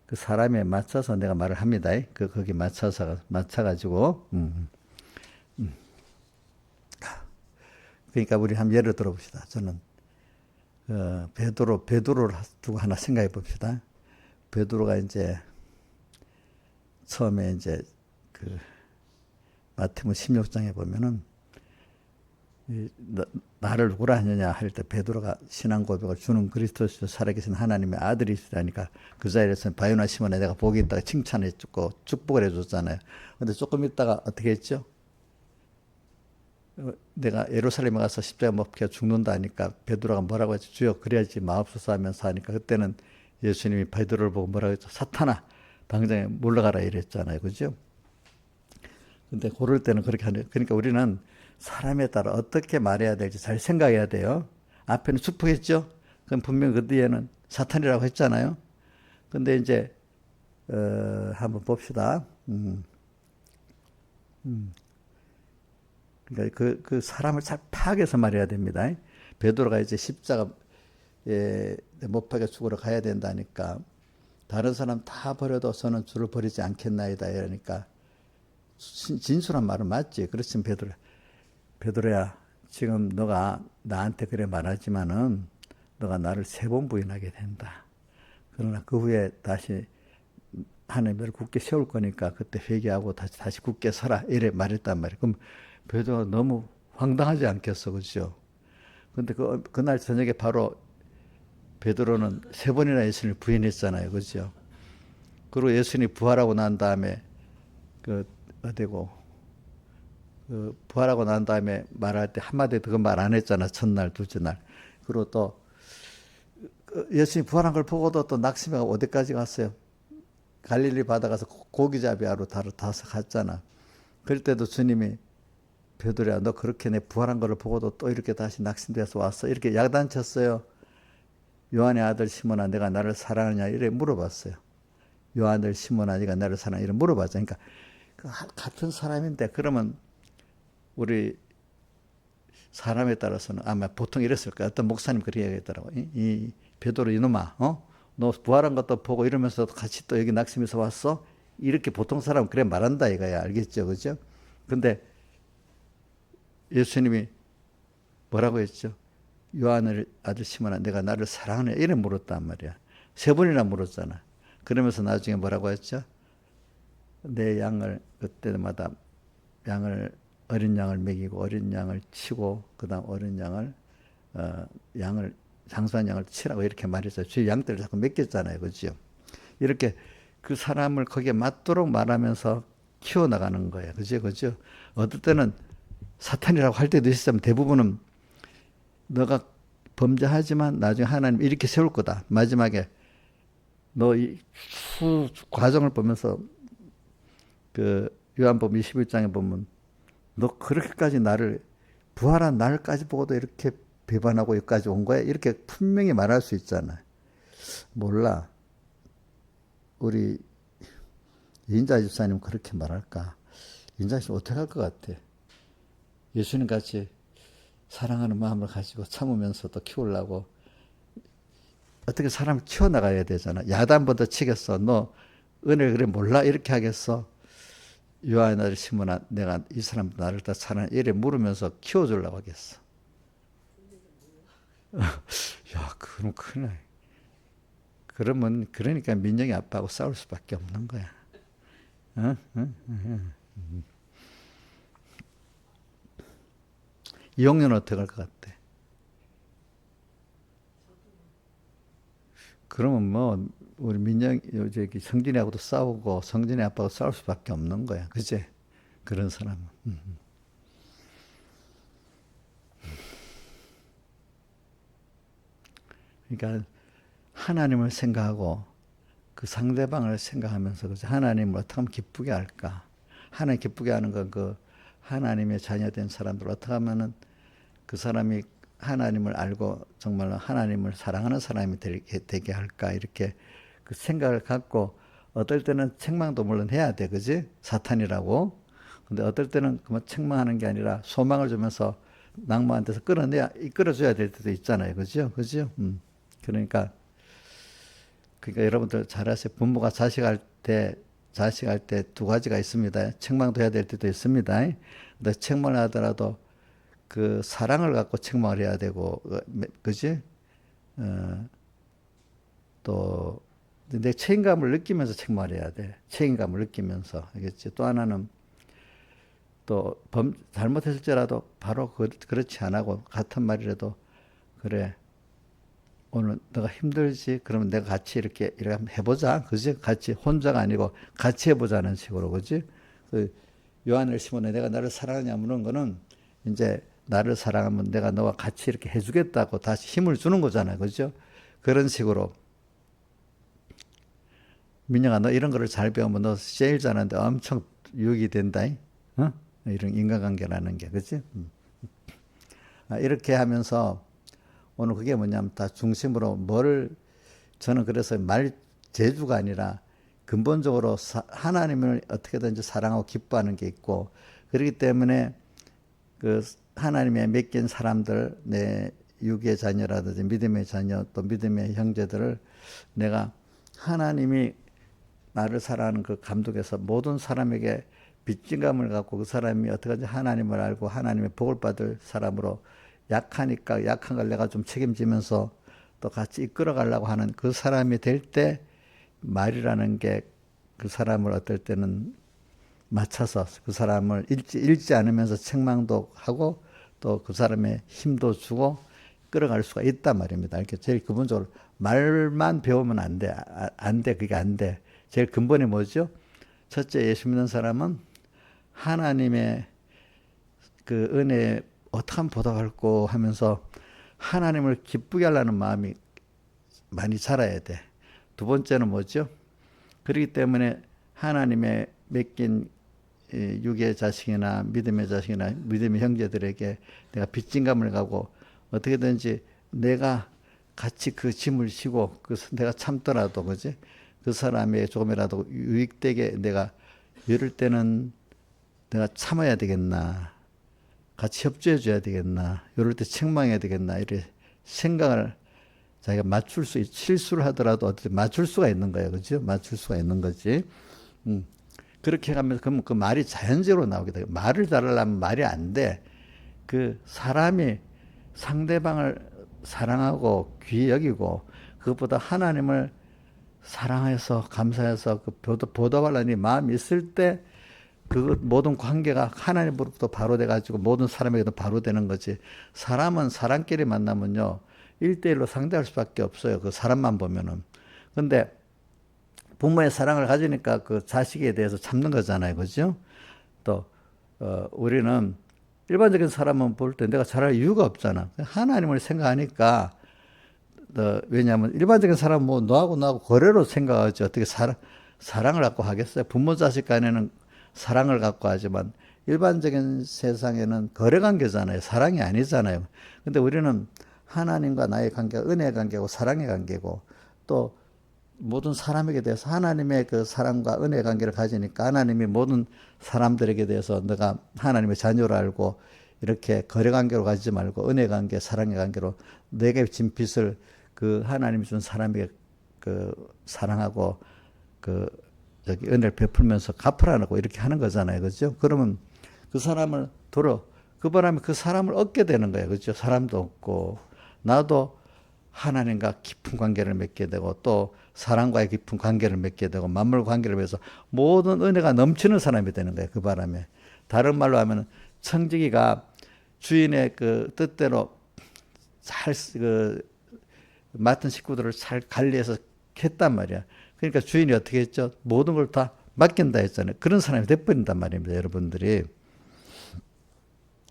그 사람에 맞춰서 내가 말을 합니다. 거기 맞춰가지고. 그러니까 우리 한번 예를 들어봅시다. 저는, 베드로를 두고 하나 생각해 봅시다. 베드로가 이제, 처음에 이제, 마태복음 16장에 보면은, 나를 누구라 하느냐 할 때 베드로가 신앙 고백을 주는 그리스도시요 살아계신 하나님의 아들이시라니까, 그 자리에서 바요나 시몬에 내가 복이 있다가 칭찬해 주고 축복을 해줬잖아요. 근데 조금 있다가 어떻게 했죠? 내가 예루살렘에 가서 십자가 못 박혀 죽는다 하니까 베드로가 뭐라고 했죠? 주여 그래야지 마옵소서 하면서 하니까, 그때는 예수님이 베드로를 보고 뭐라고 했죠? 사탄아 당장에 물러가라 이랬잖아요. 그죠? 근데 고를 때는 그렇게 하네요. 그러니까 우리는 사람에 따라 어떻게 말해야 될지 잘 생각해야 돼요. 앞에는 축복했죠? 그럼 분명 그 뒤에는 사탄이라고 했잖아요. 근데 이제, 한번 봅시다. 그러니까 그 사람을 잘 파악해서 말해야 됩니다. 베드로가 이제 십자가 못 박혀 죽으러 가야 된다니까, 다른 사람 다 버려도 저는 주를 버리지 않겠나이다 이러니까, 진솔한 말은 맞지. 그렇지만 베드로야, 지금 너가 나한테 그래 말하지만은 너가 나를 3번 부인하게 된다. 그러나 그 후에 다시 하나님을 굳게 세울 거니까 그때 회개하고 다시 굳게 서라 이래 말했단 말이에요. 그럼 베드로가 너무 황당하지 않겠어, 그렇죠? 근데 그날 저녁에 바로 베드로는 3번이나 예수님을 부인했잖아요, 그렇죠? 그리고 예수님이 부활하고 난 다음에 부활하고 난 다음에 말할 때 한마디 더 말 안 했잖아. 첫날, 둘째 날. 그리고 또 예수님이 부활한 걸 보고도 또 낙심해가 어디까지 갔어요? 갈릴리 바다 가서 고기잡이하러 다서 갔잖아. 그럴 때도 주님이 베드로야, 너 그렇게 내 부활한 걸 보고도 또 이렇게 다시 낙심돼서 왔어? 이렇게 야단쳤어요. 요한의 아들 시몬아, 내가 나를 사랑하느냐? 이래 물어봤어요. 요한의 시몬아, 네가 나를 사랑하느냐? 이래 물어봤죠. 그러니까 같은 사람인데, 그러면 우리 사람에 따라서는 아마 보통 이랬을 거야. 어떤 목사님 그렇게 얘기했더라고. 이 베드로 이놈아, 너 부활한 것도 보고 이러면서 같이 또 여기 낙심해서 왔어? 이렇게 보통 사람은 그래 말한다 이거야. 알겠죠? 그죠? 근데 예수님이 뭐라고 했죠? 요한의 아들 시몬아, 내가 나를 사랑하느냐? 이래 물었단 말이야. 3번이나 물었잖아. 그러면서 나중에 뭐라고 했죠? 내 양을 그때마다 어린 양을 먹이고 어린 양을 치고 그다음 어린 양을 장수한 양을 치라고 이렇게 말했어요. 주 양들을 자꾸 먹였잖아요, 그렇죠? 이렇게 그 사람을 거기에 맞도록 말하면서 키워나가는 거예요, 그죠? 어떨 때는 사탄이라고 할 때도 있으면 대부분은 너가 범죄하지만 나중에 하나님 이렇게 세울 거다. 마지막에 너 이 과정을 보면서 그 요한복음 21장에 보면 너 그렇게까지 나를 부활한 날까지 보고도 이렇게 배반하고 여기까지 온 거야? 이렇게 분명히 말할 수 있잖아. 몰라. 우리 인자 집사님 그렇게 말할까? 인자 집사님 어떻게 할 것 같아? 예수님 같이 사랑하는 마음을 가지고 참으면서도 키우려고 어떻게 사람을 키워나가야 되잖아. 야단부터 치겠어. 너 은혜를 그래 몰라? 이렇게 하겠어. 요한아들 시몬아, 내가 이 사람 나를 다 사랑 이래 물으면서 키워주려고 하겠어. 야, 그럼 큰일. 그러면 그러니까 민정이 아빠하고 싸울 수밖에 없는 거야. 어? 이용료는 어떻게 할 것 같아? 그러면 뭐 우리 민정 저기 성진이하고도 싸우고 성진이 아빠하고 싸울 수밖에 없는 거야. 그치? 그런 사람은. 그러니까 하나님을 생각하고 그 상대방을 생각하면서 그치? 하나님을 어떻게 하면 기쁘게 할까? 하나님 기쁘게 하는 건 그 하나님의 자녀된 사람들 어떻게 하면은 그 사람이 하나님을 알고 정말로 하나님을 사랑하는 사람이 되게 할까 이렇게 그 생각을 갖고 어떨 때는 책망도 물론 해야 돼, 그지? 사탄이라고. 근데 어떨 때는 그만 책망하는 게 아니라 소망을 주면서 낭만한 데서 이끌어줘야 될 때도 있잖아요, 그죠? 그죠? 그러니까 여러분들 잘 아세요. 부모가 자식할 때 두 가지가 있습니다. 책망도 해야 될 때도 있습니다. 근데 책망을 하더라도 그 사랑을 갖고 책망을 해야 되고, 그지? 또 내 책임감을 느끼면서 책망을 해야 돼. 책임감을 느끼면서, 알겠지? 또 하나는 또 잘못했을지라도 바로 그렇지 안 하고 같은 말이라도 그래. 오늘 너가 힘들지? 그러면 내가 같이 이렇게 한번 해보자. 그지? 같이 혼자가 아니고 같이 해보자는 식으로, 그지? 그 요한을 시몬에 내가 나를 사랑하냐 물은 거는 이제 나를 사랑하면 내가 너와 같이 이렇게 해주겠다고 다시 힘을 주는 거잖아요. 그죠? 그런 식으로. 민영아, 너 이런 거를 잘 배우면 너 제일 잘하는데 엄청 유익이 된다. 어? 이런 인간관계라는 게. 그지? 이렇게 하면서 오늘 그게 뭐냐면 다 중심으로 저는 그래서 재주가 아니라 근본적으로 하나님을 어떻게든지 사랑하고 기뻐하는 게 있고 그렇기 때문에 그 하나님의 맡긴 사람들, 내 육의 자녀라든지 믿음의 자녀 또 믿음의 형제들을 내가 하나님이 나를 사랑하는 그 감독에서 모든 사람에게 빚진감을 갖고 그 사람이 어떻게든지 하나님을 알고 하나님의 복을 받을 사람으로 약하니까 약한 걸 내가 좀 책임지면서 또 같이 이끌어 가려고 하는 그 사람이 될 때 말이라는 게 그 사람을 어떨 때는 맞춰서 그 사람을 읽지 않으면서 책망도 하고 또 그 사람의 힘도 주고 끌어갈 수가 있단 말입니다. 이렇게 제일 근본적으로 말만 배우면 안 돼. 안 돼. 그게 안 돼. 제일 근본이 뭐죠? 첫째, 예수 믿는 사람은 하나님의 그 은혜에 어떻게 하면 보답할까 하면서 하나님을 기쁘게 하려는 마음이 많이 자라야 돼. 두 번째는 뭐죠? 그렇기 때문에 하나님의 맡긴 육의 자식이나 믿음의 자식이나 믿음의 형제들에게 내가 빚진감을 가고 어떻게든지 내가 같이 그 짐을 지고 내가 참더라도 그지? 그 사람에게 조금이라도 유익되게 내가 이럴 때는 내가 참아야 되겠나? 같이 협조해 줘야 되겠나? 이럴 때 책망해야 되겠나? 이렇게 생각을 자기가 실수를 하더라도 어떻게 맞출 수가 있는 거예요. 그죠? 맞출 수가 있는 거지. 그렇게 하면서 그러면 그 말이 자연적으로 나오게 돼요. 말을 잘하려면 말이 안 돼. 그 사람이 상대방을 사랑하고 귀히 여기고 그것보다 하나님을 사랑해서 감사해서 그 보답하려는 마음이 있을 때 그 모든 관계가 하나님으로부터 바로 돼가지고 모든 사람에게도 바로 되는 거지. 사람은 사람끼리 만나면요 1대1로 상대할 수밖에 없어요. 그 사람만 보면은. 근데 부모의 사랑을 가지니까 그 자식에 대해서 참는 거잖아요. 그죠? 또 우리는 일반적인 사람은 볼 때 내가 잘할 이유가 없잖아. 하나님을 생각하니까, 왜냐하면 일반적인 사람은 뭐 너하고 거래로 생각하지 어떻게 사랑을 갖고 하겠어요? 부모 자식 간에는 사랑을 갖고 하지만 일반적인 세상에는 거래 관계잖아요. 사랑이 아니잖아요. 근데 우리는 하나님과 나의 관계가 은혜의 관계고 사랑의 관계고 또 모든 사람에게 대해서 하나님의 그 사랑과 은혜의 관계를 가지니까 하나님이 모든 사람들에게 대해서 너가 하나님의 자녀로 알고 이렇게 거래 관계로 가지지 말고 은혜 관계, 사랑의 관계로 내게 진 빚을 그 하나님이 준 사람에게 그 사랑하고 그 저기 은혜를 베풀면서 갚으라고 이렇게 하는 거잖아요. 그죠? 그러면 그 사람을 그 바람에 그 사람을 얻게 되는 거예요. 그죠? 사람도 없고 나도 하나님과 깊은 관계를 맺게 되고 또 사랑과의 깊은 관계를 맺게 되고 만물 관계를 맺어서 모든 은혜가 넘치는 사람이 되는 거예요. 그 바람에. 다른 말로 하면 청지기가 주인의 그 뜻대로 맡은 식구들을 잘 관리해서 했단 말이야. 그러니까 주인이 어떻게 했죠? 모든 걸 다 맡긴다 했잖아요. 그런 사람이 돼버린단 말입니다. 여러분들이.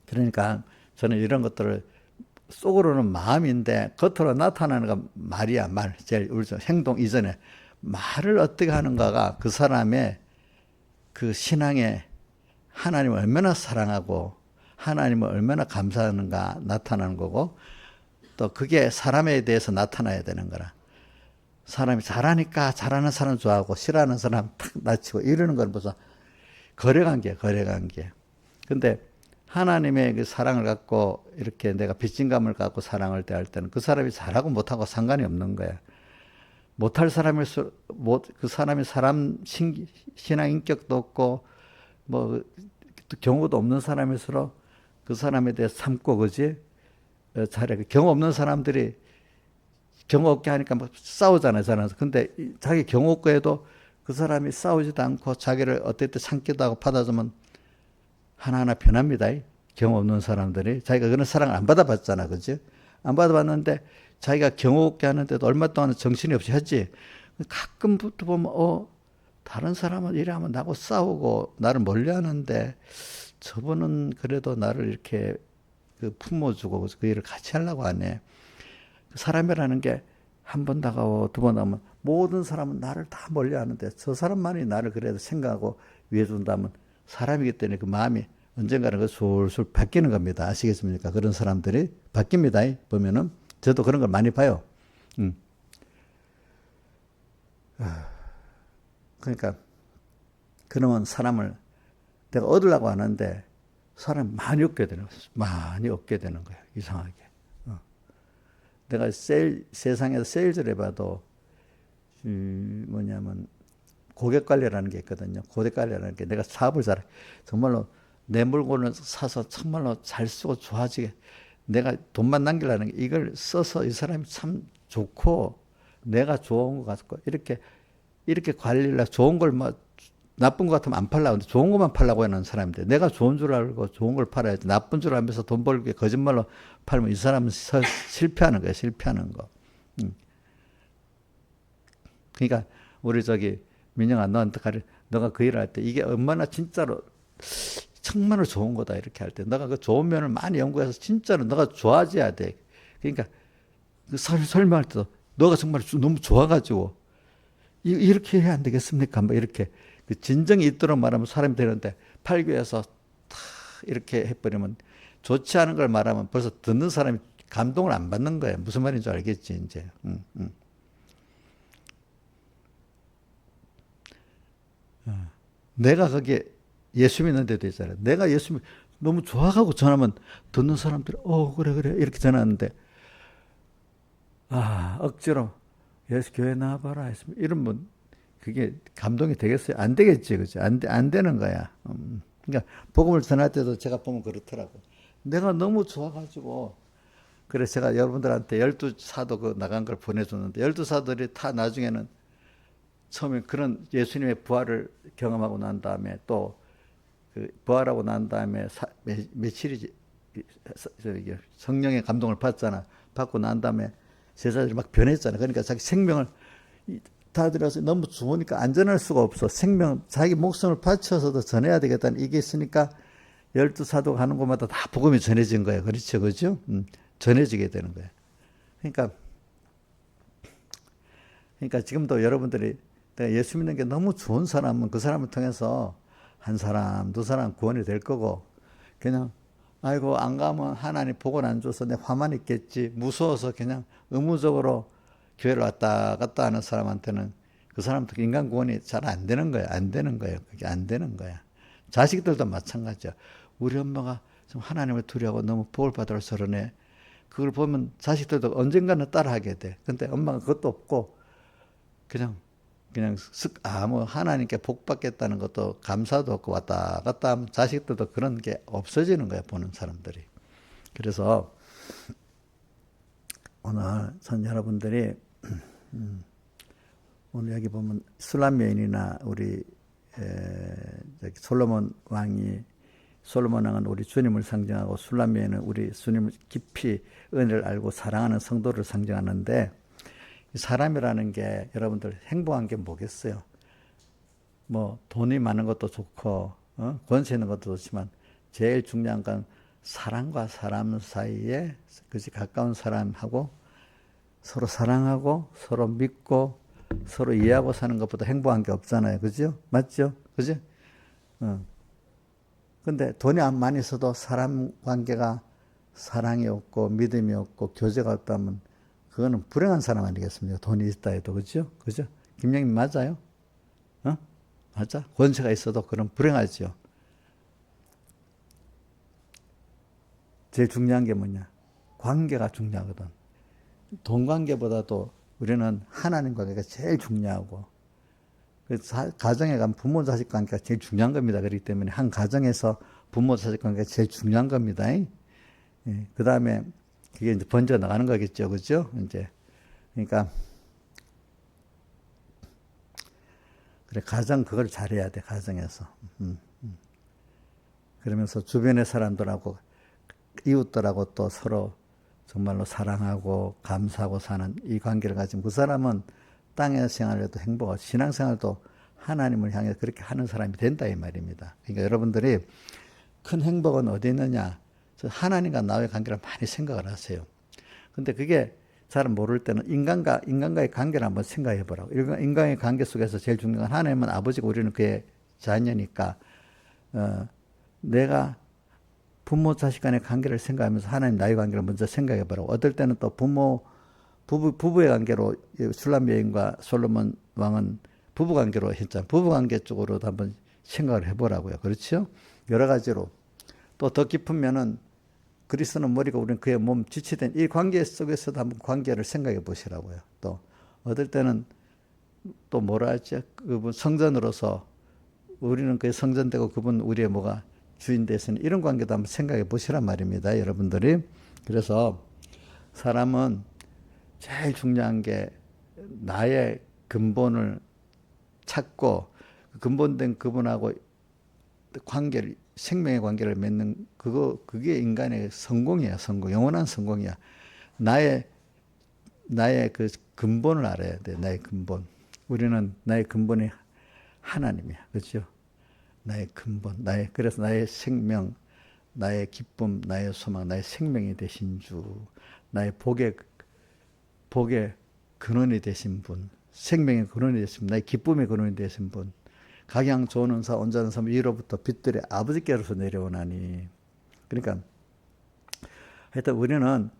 그러니까 저는 이런 것들을 속으로는 마음인데 겉으로 나타나는 건 말이야. 제일 행동 이전에 말을 어떻게 하는가가 그 사람의 그 신앙에 하나님을 얼마나 사랑하고 하나님을 얼마나 감사하는가 나타나는 거고 또 그게 사람에 대해서 나타나야 되는 거라. 사람이 잘하니까 잘하는 사람 좋아하고 싫어하는 사람 탁 낮추고 이러는 건 벌써 거래관계. 근데 하나님의 그 사랑을 갖고 이렇게 내가 빚진감을 갖고 사랑을 대할 때는 그 사람이 잘하고 못하고 상관이 없는 거야. 못할 사람일수록 그 사람이 신앙 인격도 없고 뭐 경우도 없는 사람일수록 그 사람에 대해 참고 그지 잘해. 경우 없는 사람들이 경우 없게 하니까 막 싸우잖아요. 근데 자기 경우 없고 해도 그 사람이 싸우지도 않고 자기를 어떨 때 참기도 하고 받아주면 하나하나 변합니다. 경우 없는 사람들이. 자기가 그런 사랑을 안 받아봤잖아. 그지? 안 받아봤는데 자기가 경우 없게 하는데도 얼마 동안은 정신이 없이 했지. 가끔부터 보면, 다른 사람은 이래 하면 나하고 싸우고 나를 멀리 하는데 저분은 그래도 나를 이렇게 그 품어주고 그 일을 같이 하려고 하네. 사람이라는 게 한 번 다가오고 두 번 다가오면 모든 사람은 나를 다 멀리 하는데 저 사람만이 나를 그래도 생각하고 위해 준다면 사람이기 때문에 그 마음이 언젠가는 그 술술 바뀌는 겁니다. 아시겠습니까? 그런 사람들이 바뀝니다. 보면은 저도 그런 걸 많이 봐요. 그러니까 그러면 사람을 내가 얻으려고 하는데 사람 많이 얻게 되는 거예요. 많이 얻게 되는 거예요. 이상하게. 내가 세상에서 세일즈를 해봐도 뭐냐면 고객 관리라는 게 있거든요. 고객 관리라는 게 내가 사업을 잘해. 정말로 내 물건을 사서 정말로 잘 쓰고 좋아지게 내가 돈만 남기려는 게 이걸 써서 이 사람이 참 좋고 내가 좋은 것 같고 이렇게 관리를 좋은 걸 뭐 나쁜 것 같으면 안 팔라고 하는데 좋은 것만 팔라고 하는 사람인데 내가 좋은 줄 알고 좋은 걸 팔아야지 나쁜 줄 알면서 돈 벌게 거짓말로 팔면 이 사람은 실패하는 거야. 실패하는 거. 그러니까 우리 민영아 너가 그 일을 할 때 이게 얼마나 진짜로 정말로 좋은 거다 이렇게 할 때 너가 그 좋은 면을 많이 연구해서 진짜로 너가 좋아져야 돼. 그러니까 그 설명할 때도 너가 정말 너무 좋아가지고 이렇게 해야 안 되겠습니까? 뭐 이렇게 그 진정이 있도록 말하면 사람이 되는데 팔교에서 다 이렇게 해버리면 좋지 않은 걸 말하면 벌써 듣는 사람이 감동을 안 받는 거예요. 무슨 말인지 알겠지 이제. 내가 거기에 예수 믿는 데도 있잖아요. 내가 예수 너무 좋아하고 전하면 듣는 사람들이 그래 이렇게 전하는데 억지로 예수 교회 나와봐라 했으면 이러면 그게 감동이 되겠어요? 안 되겠지, 그죠? 안 되는 거야. 그러니까 복음을 전할 때도 제가 보면 그렇더라고. 내가 너무 좋아가지고 그래서 제가 여러분들한테 12사도 그 나간 걸 보내줬는데 12사들이 다 나중에는 처음에 그런 예수님의 부활을 경험하고 난 다음에 또 그 부활하고 난 다음에 며칠이지 성령의 감동을 받고 난 다음에 제자들이 막 변했잖아. 그러니까 자기 생명을 다 들어서 너무 좋으니까 안전할 수가 없어. 자기 목숨을 바쳐서도 전해야 되겠다는 이게 있으니까 열두 사도가 가는 곳마다 다 복음이 전해진 거예요. 그렇죠, 그죠? 전해지게 되는 거예요. 그러니까 지금도 여러분들이 내가 예수 믿는 게 너무 좋은 사람은 그 사람을 통해서 한 사람, 두 사람 구원이 될 거고, 그냥 아이고 안 가면 하나님 복을 안 줘서 내 화만 있겠지 무서워서 그냥 의무적으로 교회를 왔다 갔다 하는 사람한테는 그 사람도 인간 구원이 잘 안 되는 거야. 안 되는 거예요. 그게 안 되는 거야. 자식들도 마찬가지야. 우리 엄마가 좀 하나님을 두려워하고 너무 복을 받으러 저러네. 그걸 보면 자식들도 언젠가는 따라하게 돼. 근데 엄마가 그것도 없고 그냥 뭐 하나님께 복 받겠다는 것도 감사도 없고 왔다 갔다 하면 자식들도 그런 게 없어지는 거야, 보는 사람들이. 그래서 오늘 전 여러분들이 오늘 여기 보면 술람 여인이나 우리 솔로몬 왕은 우리 주님을 상징하고 술람 여인은 우리 주님을 깊이 은혜를 알고 사랑하는 성도를 상징하는데, 사람이라는 게 여러분들 행복한 게 뭐겠어요? 뭐 돈이 많은 것도 좋고 권세 있는 것도 좋지만 제일 중요한 건 사람과 사람 사이에 그지 가까운 사람하고 서로 사랑하고 서로 믿고 서로 이해하고 사는 것보다 행복한 게 없잖아요. 그죠? 맞죠? 그죠? 근데 돈이 안 많이 있어도 사람 관계가 사랑이 없고 믿음이 없고 교제가 없다면 그거는 불행한 사람 아니겠습니까? 돈이 있다 해도. 그죠? 그죠? 김영민 맞아요? 맞아? 권세가 있어도 그럼 불행하죠. 제일 중요한 게 뭐냐? 관계가 중요하거든. 돈 관계보다도 우리는 하나님 관계가 제일 중요하고, 가정에 가면 부모 자식 관계가 제일 중요한 겁니다. 그렇기 때문에 한 가정에서 부모 자식 관계가 제일 중요한 겁니다. 그 다음에 그게 이제 번져 나가는 거겠죠. 그죠? 이제. 그러니까, 그래, 그걸 잘해야 돼, 가정에서. 그러면서 주변의 사람들하고, 이웃들하고 또 서로 정말로 사랑하고 감사하고 사는 이 관계를 가진 그 사람은 땅의 생활에도 행복하고 신앙생활도 하나님을 향해 그렇게 하는 사람이 된다 이 말입니다. 그러니까 여러분들이 큰 행복은 어디 있느냐? 하나님과 나의 관계를 많이 생각을 하세요. 근데 그게 잘 모를 때는 인간과의 관계를 한번 생각해 보라고. 인간의 관계 속에서 제일 중요한 건 하나님은 아버지고 우리는 그의 자녀니까 내가 부모 자식 간의 관계를 생각하면서 하나님 나의 관계를 먼저 생각해 보라고. 어떨 때는 또 부부의 관계로 술람 여인과 솔로몬 왕은 부부 관계로 했잖아요. 부부 관계 쪽으로도 한번 생각을 해보라고요. 그렇죠? 여러 가지로. 또 더 깊으면은 그리스도는 머리고 우리는 그의 몸 지치된 이 관계 속에서도 한번 관계를 생각해 보시라고요. 또 어떨 때는 또 뭐라 하지? 그분 성전으로서 우리는 그의 성전되고 그분 우리의 뭐가 주인 되시는 이런 관계도 한번 생각해 보시란 말입니다. 여러분들이. 그래서 사람은 제일 중요한 게 나의 근본을 찾고 근본된 그분하고 생명의 관계를 맺는 그게 인간의 성공이야. 영원한 성공이야. 나의 그 근본을 알아야 돼. 나의 근본. 우리는 나의 근본이 하나님이야. 그렇죠? 나의 근본, 그래서 나의 생명, 나의 기쁨, 나의 소망, 나의 생명이 되신 주, 나의 복의 근원이 되신 분, 생명의 근원이 되신 분, 나의 기쁨의 근원이 되신 분, 각양 좋은 은사, 온전한 삶 위로부터 빛들이 아버지께로서 내려오나니. 그러니까 하여튼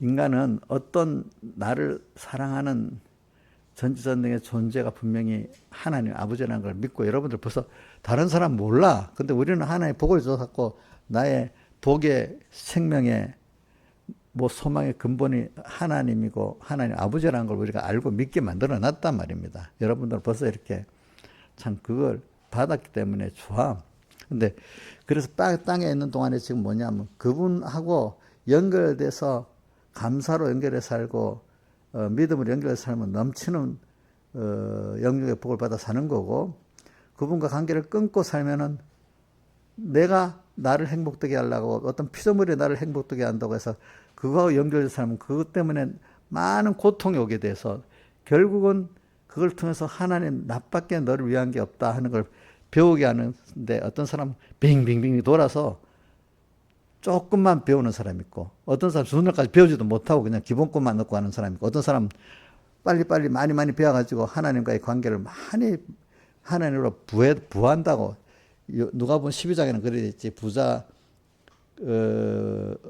인간은 어떤 나를 사랑하는 전지전능의 존재가 분명히 하나님 아버지라는 걸 믿고, 여러분들 벌써 다른 사람 몰라. 근데 우리는 하나님의 복을 줘갖고 나의 복의 생명의 뭐 소망의 근본이 하나님이고 하나님 아버지라는 걸 우리가 알고 믿게 만들어 놨단 말입니다. 여러분들은 벌써 이렇게 참 그걸 받았기 때문에 좋아. 근데 그래서 땅에 있는 동안에 지금 뭐냐면 그분하고 연결돼서 감사로 연결해 살고 믿음으로 연결해서 살면 넘치는 영육의 복을 받아 사는 거고, 그분과 관계를 끊고 살면은 내가 나를 행복되게 하려고 어떤 피조물이 나를 행복되게 한다고 해서 그거하고 연결해서 살면 그것 때문에 많은 고통이 오게 돼서 결국은 그걸 통해서 하나님 나밖에 너를 위한 게 없다 하는 걸 배우게 하는데, 어떤 사람은 빙빙빙 돌아서 조금만 배우는 사람이 있고, 어떤 사람 수능까지 배우지도 못하고 그냥 기본권만 넣고 하는 사람이 있고, 어떤 사람 빨리빨리 많이 배워가지고 하나님과의 관계를 많이 하나님으로 부한다고. 누가 보면 12장에는 그래 있지.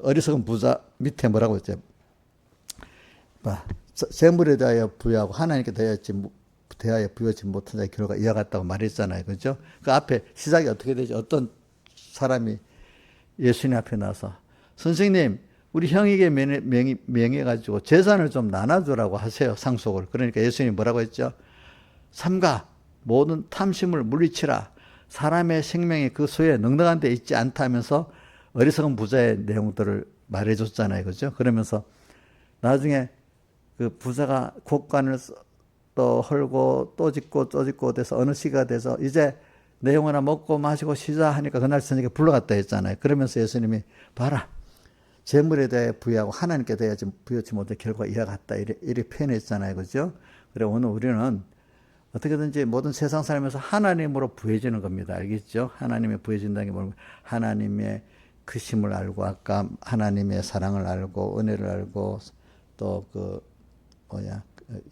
어리석은 부자 밑에 뭐라고 했지? 재물에 대하여 부여하고 하나님께 대하여 부여하지 못한 자의 결과가 이와 같다고 말했잖아요. 그죠? 그 앞에 시작이 어떻게 되죠? 어떤 사람이 예수님 앞에 나서 선생님, 우리 형에게 명해가지고 재산을 좀 나눠주라고 하세요. 상속을. 그러니까 예수님이 뭐라고 했죠? 삼가 모든 탐심을 물리치라. 사람의 생명이 그 소유에 넉넉한 데 있지 않다면서 어리석은 부자의 내용들을 말해줬잖아요. 그죠? 그러면서 나중에 그 부자가 곡간을 또 헐고 또 짓고 또 짓고 돼서 어느 시기가 돼서 이제 내 영혼아 먹고 마시고 쉬자 하니까 그날 저녁에 불러갔다 했잖아요. 그러면서 예수님이 봐라. 재물에 대해 부여하고 하나님께 대해 부여치 못한 결과가 이와 같다. 이렇게 표현했잖아요. 그죠? 그래 오늘 우리는 어떻게든지 모든 세상 살면서 하나님으로 부여지는 겁니다. 알겠죠? 하나님의 부여진다는 게 뭐냐면 하나님의 크심을 알고 아까 하나님의 사랑을 알고 은혜를 알고 또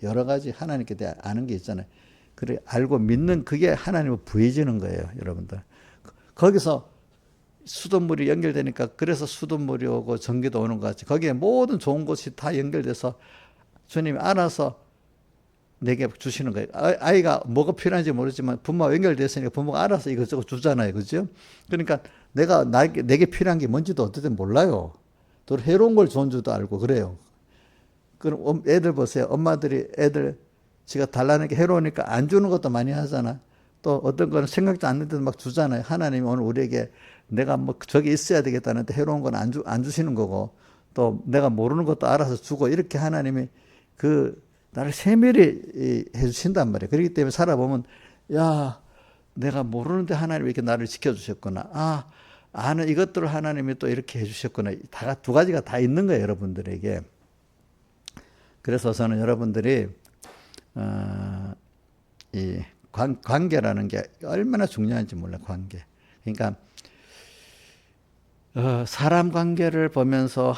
여러 가지 하나님께 대해 아는 게 있잖아요. 그래 알고 믿는 그게 하나님으로 부여지는 거예요. 여러분들. 거기서 수돗물이 연결되니까 그래서 수돗물이 오고 전기도 오는 것 같이 거기에 모든 좋은 것이 다 연결돼서 주님이 알아서 내게 주시는 거예요. 아이가 뭐가 필요한지 모르지만 부모가 연결됐으니까 부모가 알아서 이것저것 주잖아요. 그죠? 그러니까 내게 필요한 게 뭔지도 어떻게 몰라요. 또 해로운 걸 좋은 줄도 알고 그래요. 그럼 애들 보세요. 엄마들이 애들 지가 달라는 게 해로우니까 안 주는 것도 많이 하잖아. 또 어떤 거는 생각도 안 했는데 막 주잖아요. 하나님이 오늘 우리에게 내가 뭐 저기 있어야 되겠다는데 해로운 건 안 주시는 거고 또 내가 모르는 것도 알아서 주고 이렇게 하나님이 나를 세밀히 해주신단 말이에요. 그렇기 때문에 살아보면 야 내가 모르는데 하나님이 이렇게 나를 지켜주셨구나. 아는 이것들을 하나님이 또 이렇게 해주셨구나. 두 가지가 다 있는 거예요. 여러분들에게. 그래서 저는 여러분들이 이 관계라는 게 얼마나 중요한지 몰라요. 관계. 그러니까 사람 관계를 보면서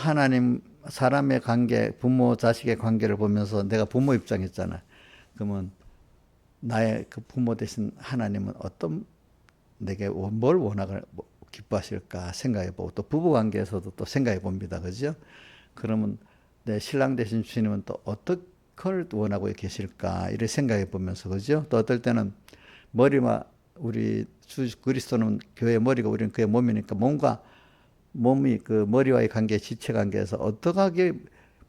사람의 관계, 부모 자식의 관계를 보면서 내가 부모 입장이었잖아. 그러면 나의 그 부모 대신 하나님은 내게 뭘 원하고 기뻐하실까 생각해보고 또 부부 관계에서도 또 생각해봅니다. 그죠? 그러면 내 신랑 대신 주님은 또 어떤 걸 원하고 계실까 이렇게 생각해보면서 그죠? 또 어떨 때는 우리 그리스도는 교회의 머리가 우리는 그의 몸이니까 몸이 그 머리와의 관계, 지체 관계에서 어떻게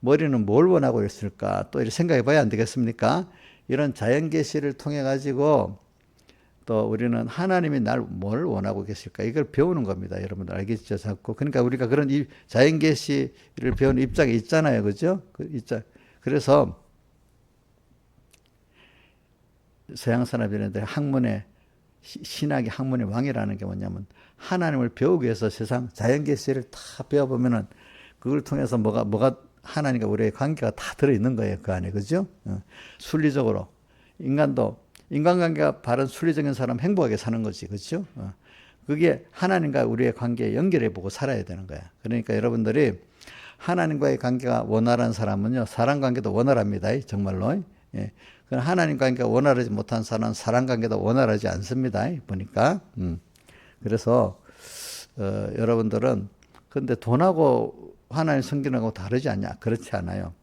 머리는 뭘 원하고 있을까 또 이렇게 생각해 봐야 안 되겠습니까? 이런 자연 계시를 통해 가지고 또 우리는 하나님이 날 뭘 원하고 계실까 이걸 배우는 겁니다. 여러분들 알겠죠? 자꾸 그러니까 우리가 그런 자연 계시를 배우는 입장에 있잖아요, 그죠? 그래서 서양 사람들한테 신학의 학문의 왕이라는 게 뭐냐면 하나님을 배우기 위해서 세상 자연 계시를 다 배워보면은 그걸 통해서 뭐가 하나님과 우리의 관계가 다 들어있는 거예요. 그 안에. 그죠? 순리적으로. 인간관계가 바른 순리적인 사람 행복하게 사는 거지. 그죠? 그게 하나님과 우리의 관계에 연결해보고 살아야 되는 거야. 그러니까 여러분들이 하나님과의 관계가 원활한 사람은요, 사람 관계도 원활합니다. 정말로. 예. 하나님 관계가 원활하지 못한 사람은 사람 관계도 원활하지 않습니다. 보니까. 그래서 여러분들은 근데 돈하고 하나님 섬기는 거 다르지 않냐? 그렇지 않아요.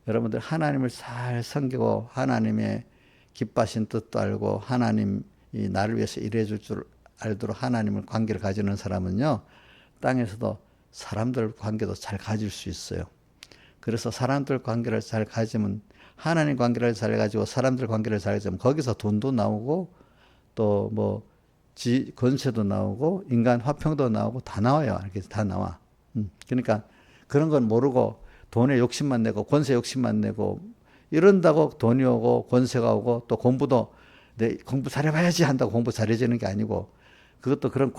여러분들 하나님을 잘 섬기고 하나님의 기뻐하신 뜻도 알고 하나님이 나를 위해서 일해 줄 줄 알도록 하나님을 관계를 가지는 사람은요. 땅에서도 사람들 관계도 잘 가질 수 있어요. 그래서 사람들 관계를 잘 가지면 하나님 관계를 잘 가지고 사람들 관계를 잘 가지면 거기서 돈도 나오고 또 권세도 나오고 인간 화평도 나오고 다 나와요. 이렇게 다 나와. 그러니까 그런 건 모르고 돈에 욕심만 내고 권세 욕심만 내고 이런다고 돈이 오고 권세가 오고 또 공부도 공부 잘해봐야지 한다고 공부 잘해지는 게 아니고 그것도 그런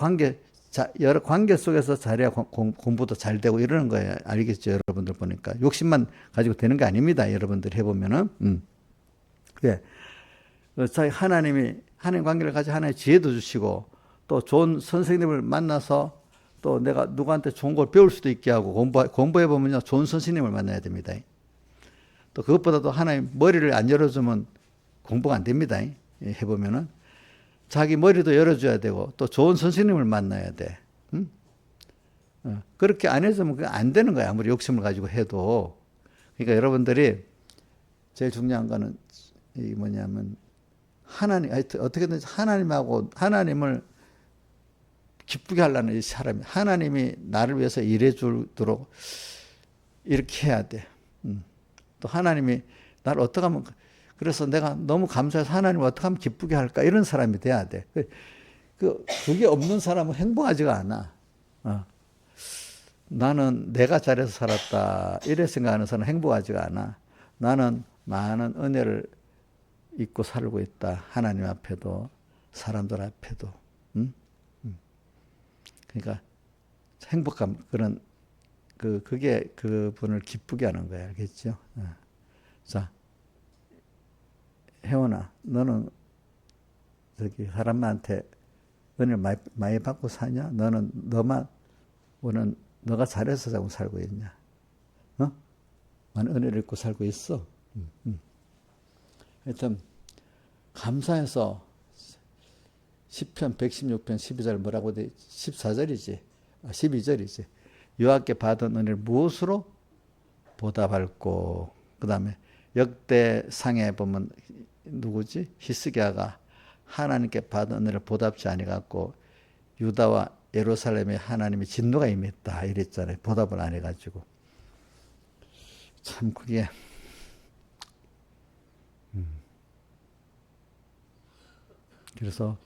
여러 관계 속에서 잘해야 공부도 잘 되고 이러는 거예요. 알겠죠? 여러분들 보니까. 욕심만 가지고 되는 게 아닙니다. 여러분들 해보면은. 예. 하나님 관계를 가지고 하나님의 지혜도 주시고 또 좋은 선생님을 만나서 또 내가 누구한테 좋은 걸 배울 수도 있게 하고 공부해보면요. 좋은 선생님을 만나야 됩니다. 또 그것보다도 하나님 머리를 안 열어주면 공부가 안 됩니다. 해보면은. 자기 머리도 열어줘야 되고 또 좋은 선생님을 만나야 돼. 응? 그렇게 안 해주면 그게 안 되는 거야. 아무리 욕심을 가지고 해도. 그러니까 여러분들이 제일 중요한 거는 이 뭐냐면 하나님, 어떻게든지 하나님을 기쁘게 하려는 이 사람이, 하나님이 나를 위해서 일해 주도록 이렇게 해야 돼. 또 하나님이 나를 어떻게 하면, 그래서 내가 너무 감사해서 하나님을 어떻게 하면 기쁘게 할까? 이런 사람이 돼야 돼. 그게 없는 사람은 행복하지가 않아. 나는 내가 잘해서 살았다. 이래 생각하는 사람은 행복하지가 않아. 나는 많은 은혜를 잊고 살고 있다. 하나님 앞에도, 사람들 앞에도. 그러니까 행복감, 그게 그분을 기쁘게 하는 거야. 알겠죠? 자, 혜원아, 너는 저기 사람한테 은혜를 많이 받고 사냐? 너는 너가 잘해서 살고 있냐? 많은 은혜를 입고 살고 있어. 하여튼 감사해서 시편 116편 12절 뭐라고 돼? 14절이지. 12절이지. 여호와께 받은 은혜를 무엇으로 보답할꼬. 그 다음에 역대상에 보면 누구지? 히스기야가 하나님께 받은 은혜를 보답지 아니갖고 유다와 예루살렘에 하나님의 진노가 임했다 이랬잖아요. 보답을 안 해가지고. 참 그게 그래서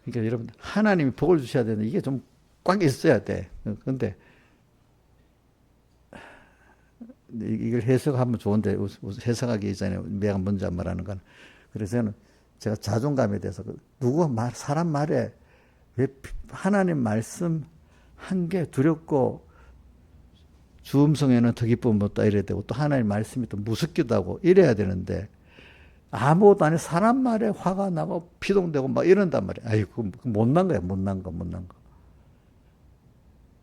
그러니까 여러분 하나님이 복을 주셔야 되는데 이게 좀 꽉 있어야 돼. 그런데 이걸 해석하면 좋은데 해석하기 이전에 내가 먼저 말하는 건 그래서 저는 제가 자존감에 대해서 사람 말에 왜 하나님 말씀 한 게 두렵고 주음성에는 더 기쁨 없다 이래야 되고 또 하나님 말씀이 또 무섭기도 하고 이래야 되는데 아무것도 아니 사람 말에 화가 나고 피동되고 막 이런단 말이야. 아이고 못난 거야. 못난 거.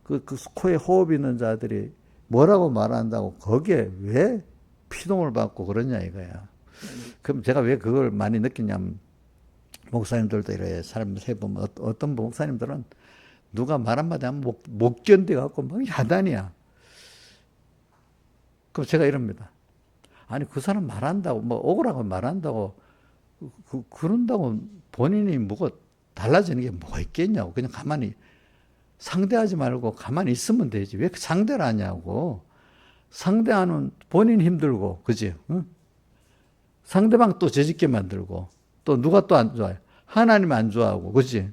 그 코에 호흡 있는 자들이 뭐라고 말한다고 거기에 왜 피동을 받고 그러냐 이거야. 그럼 제가 왜 그걸 많이 느끼냐면 목사님들도 이래 사람들 해보면 어떤 목사님들은 누가 말 한마디 하면 못 견뎌갖고 막 야단이야. 그럼 제가 이럽니다. 아니 그 사람 말한다고 뭐 억울하고 말한다고 그런다고 본인이 뭐가 달라지는 게 뭐가 있겠냐고. 그냥 가만히 상대하지 말고 가만히 있으면 되지. 왜 상대를 하냐고. 상대하는 본인 힘들고 그지? 응? 상대방 또 죄짓게 만들고 또 누가 또 안 좋아요. 하나님 안 좋아하고 그지?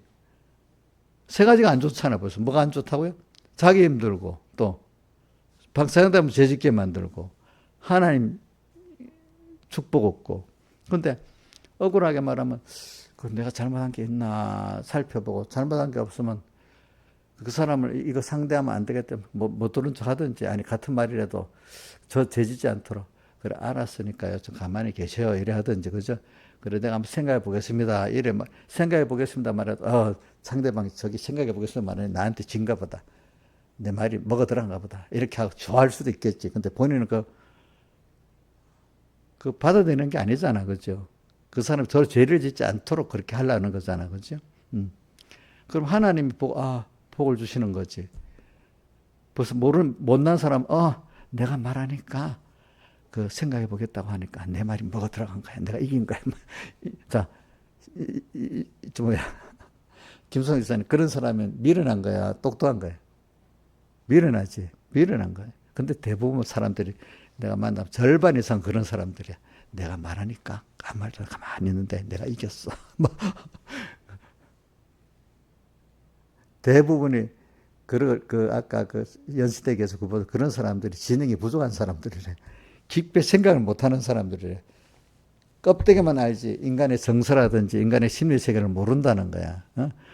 세 가지가 안 좋잖아. 벌써 뭐가 안 좋다고요? 자기 힘들고 또 상대방 죄짓게 만들고 하나님 축복 없고. 근데 억울하게 말하면 내가 잘못한 게 있나 살펴보고 잘못한 게 없으면 그 사람을 이거 상대하면 안 되겠다. 못 들은 척 하든지 아니 같은 말이라도 저 죄지지 않도록 그래 알았으니까요. 좀 가만히 계셔요. 이래 하든지 그죠? 그래 내가 한번 생각해 보겠습니다. 이래 생각해 보겠습니다 말해도 상대방이 저기 생각해 보겠습니다 말하니 나한테 진가 보다. 내 말이 뭐가 들어간가 보다. 이렇게 하고 좋아할 수도 있겠지. 근데 본인은 그 받아들이는 게 아니잖아. 그죠? 그 사람이 저 죄를 짓지 않도록 그렇게 하려는 거잖아. 그죠? 그럼 하나님이 복을 주시는 거지. 벌써 못난 사람, 내가 말하니까, 생각해 보겠다고 하니까, 내 말이 뭐가 들어간 거야. 내가 이긴 거야. 자, 김성희 기사님, 그런 사람은 미련한 거야. 똑똑한 거야. 미련하지. 미련한 거야. 근데 대부분 사람들이 내가 만나면 절반 이상 그런 사람들이야. 내가 말하니까, 아무 말도 가만히 있는데 내가 이겼어. 대부분이 아까 연시대교에서 그런 사람들이 지능이 부족한 사람들이래. 깊게 생각을 못하는 사람들이래. 껍데기만 알지 인간의 정서라든지 인간의 심리 세계를 모른다는 거야.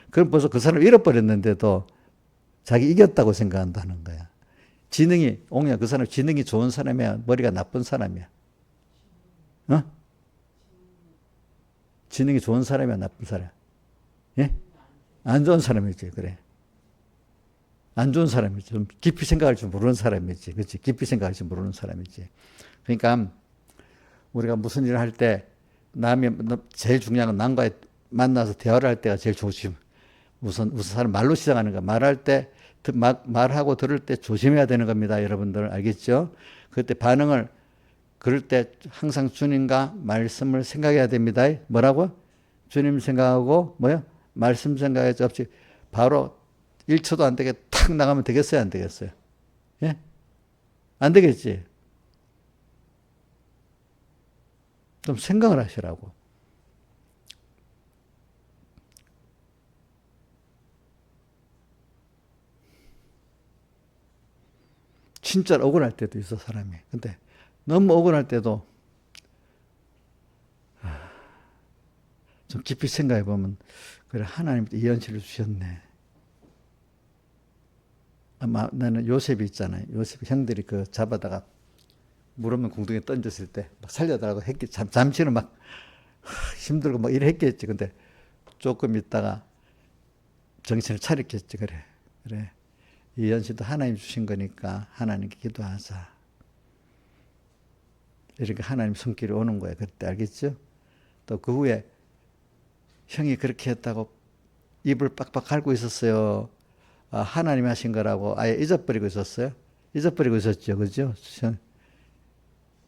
그럼 벌써 그 사람 잃어버렸는데도 자기 이겼다고 생각한다는 거야. 옹야 그 사람 지능이 좋은 사람이야, 머리가 나쁜 사람이야. 지능이 좋은 사람이야, 나쁜 사람? 예? 안 좋은 사람이지, 그래. 안 좋은 사람이지. 좀 깊이 생각할 줄 모르는 사람이지. 그렇지? 깊이 생각할 줄 모르는 사람이지. 그러니까 우리가 무슨 일을 할 때 남이 제일 중요한 건 남과 만나서 대화를 할 때가 제일 조심. 우선 사람 말로 시작하는 거. 말할 때 말하고 들을 때 조심해야 되는 겁니다. 여러분들 알겠죠? 그때 반응을 그럴 때 항상 주님과 말씀을 생각해야 됩니다. 뭐라고? 주님 생각하고 뭐야? 말씀 생각해서 없이 바로 1초도 안 되게 탁 나가면 되겠어요? 안 되겠어요? 예? 안 되겠지? 좀 생각을 하시라고. 진짜 억울할 때도 있어, 사람이. 근데 너무 억울할 때도 좀 깊이 생각해 보면, 그래, 하나님 이 현실을 주셨네. 아마 나는 요셉이 있잖아요. 요셉 형들이 그 잡아다가 물 없는 공중에 던졌을 때 막 살려달라고 했겠지. 잠시는 막 힘들고 막 이래 했겠지. 근데 조금 있다가 정신을 차렸겠지. 그래. 그래. 이 현실도 하나님 주신 거니까 하나님께 기도하자. 이렇게 하나님 손길이 오는 거야. 그때 알겠죠? 또 그 후에 형이 그렇게 했다고 입을 빡빡 갈고 있었어요. 아, 하나님이 하신 거라고 아예 잊어버리고 있었어요. 잊어버리고 있었죠. 그죠?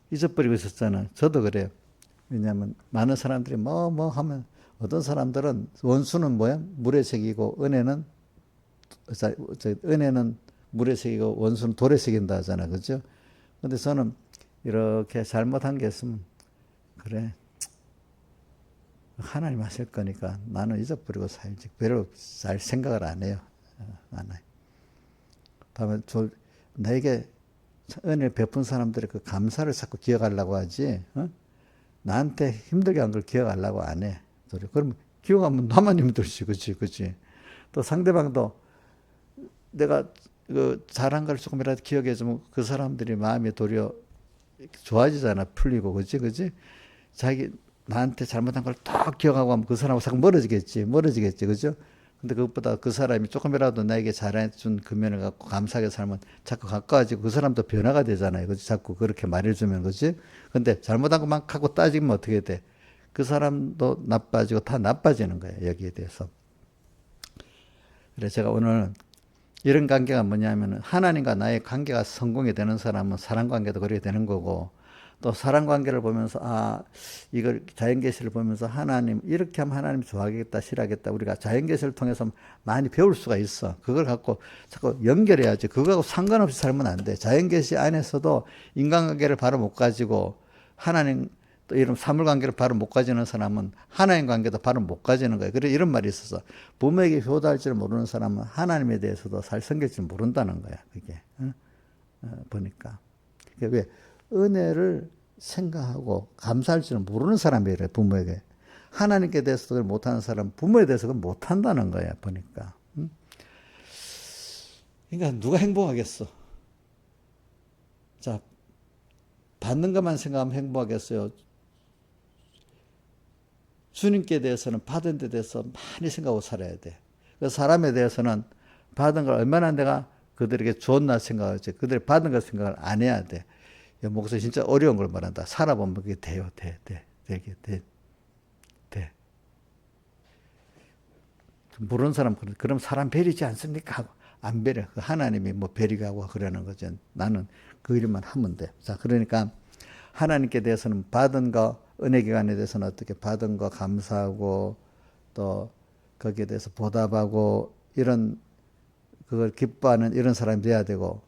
잊어버리고 있었잖아. 저도 그래요. 왜냐하면 많은 사람들이 뭐 하면 어떤 사람들은 원수는 뭐야? 물에 새기고 은혜는 물에 새기고 원수는 돌에 새긴다 하잖아. 그죠? 근데 저는 이렇게 잘못한 게 있으면 그래. 하나님 하실 거니까 나는 잊어버리고 살지. 별로 잘 생각을 안 해요. 안 해요. 다음에 나에게 은혜를 베푼 사람들의 그 감사를 자꾸 기억하려고 하지. 어? 나한테 힘들게 한 걸 기억하려고 안 해. 그러면 기억하면 나만 힘들지. 그치? 또 상대방도 내가 그 잘한 걸 조금이라도 기억해주면 그 사람들이 마음이 도리어 좋아지잖아. 풀리고. 그치? 자기 나한테 잘못한 걸 딱 기억하고 하면 그 사람하고 자꾸 멀어지겠지. 그죠? 근데 그것보다 그 사람이 조금이라도 나에게 잘해준 그 면을 갖고 감사하게 살면 자꾸 가까워지고 그 사람도 변화가 되잖아요. 그지? 자꾸 그렇게 말해주면, 그지? 근데 잘못한 것만 하고 따지면 어떻게 돼? 그 사람도 나빠지고 다 나빠지는 거예요. 여기에 대해서. 그래서 제가 오늘 이런 관계가 뭐냐면 하나님과 나의 관계가 성공이 되는 사람은 사랑 관계도 그렇게 되는 거고, 또 사랑 관계를 보면서 이걸 자연계시를 보면서 하나님 이렇게 하면 하나님 좋아하겠다 싫어하겠다 우리가 자연계시를 통해서 많이 배울 수가 있어. 그걸 갖고 자꾸 연결해야지. 그거하고 상관없이 살면 안 돼. 자연계시 안에서도 인간관계를 바로 못 가지고 하나님 또 이런 사물관계를 바로 못 가지는 사람은 하나님 관계도 바로 못 가지는 거예요. 그래 이런 말이 있어서 부모에게 효도할 줄 모르는 사람은 하나님에 대해서도 잘 섬길 줄 모른다는 거야. 그게 보니까 왜 은혜를 생각하고 감사할 줄은 모르는 사람이래. 부모에게. 하나님께 대해서도 못하는 사람 부모에 대해서 못한다는 거야. 보니까. 그러니까 누가 행복하겠어. 자, 받는 것만 생각하면 행복하겠어요. 주님께 대해서는 받은 데 대해서 많이 생각하고 살아야 돼. 그 사람에 대해서는 받은 걸 얼마나 내가 그들에게 줬나 생각하지. 그들이 받은 걸 생각을 안 해야 돼. 목사 진짜 어려운 걸 말한다. 살아보면 그게 돼요. 돼. 모르는 사람, 그럼 사람 베리지 않습니까? 하고, 안 베려. 하나님이 뭐 베리가고 그러는 거죠. 나는 그 일만 하면 돼. 자, 그러니까 하나님께 대해서는 받은 거, 은혜 기간에 대해서는 어떻게 받은 거 감사하고 또 거기에 대해서 보답하고 이런 그걸 기뻐하는 이런 사람이 돼야 되고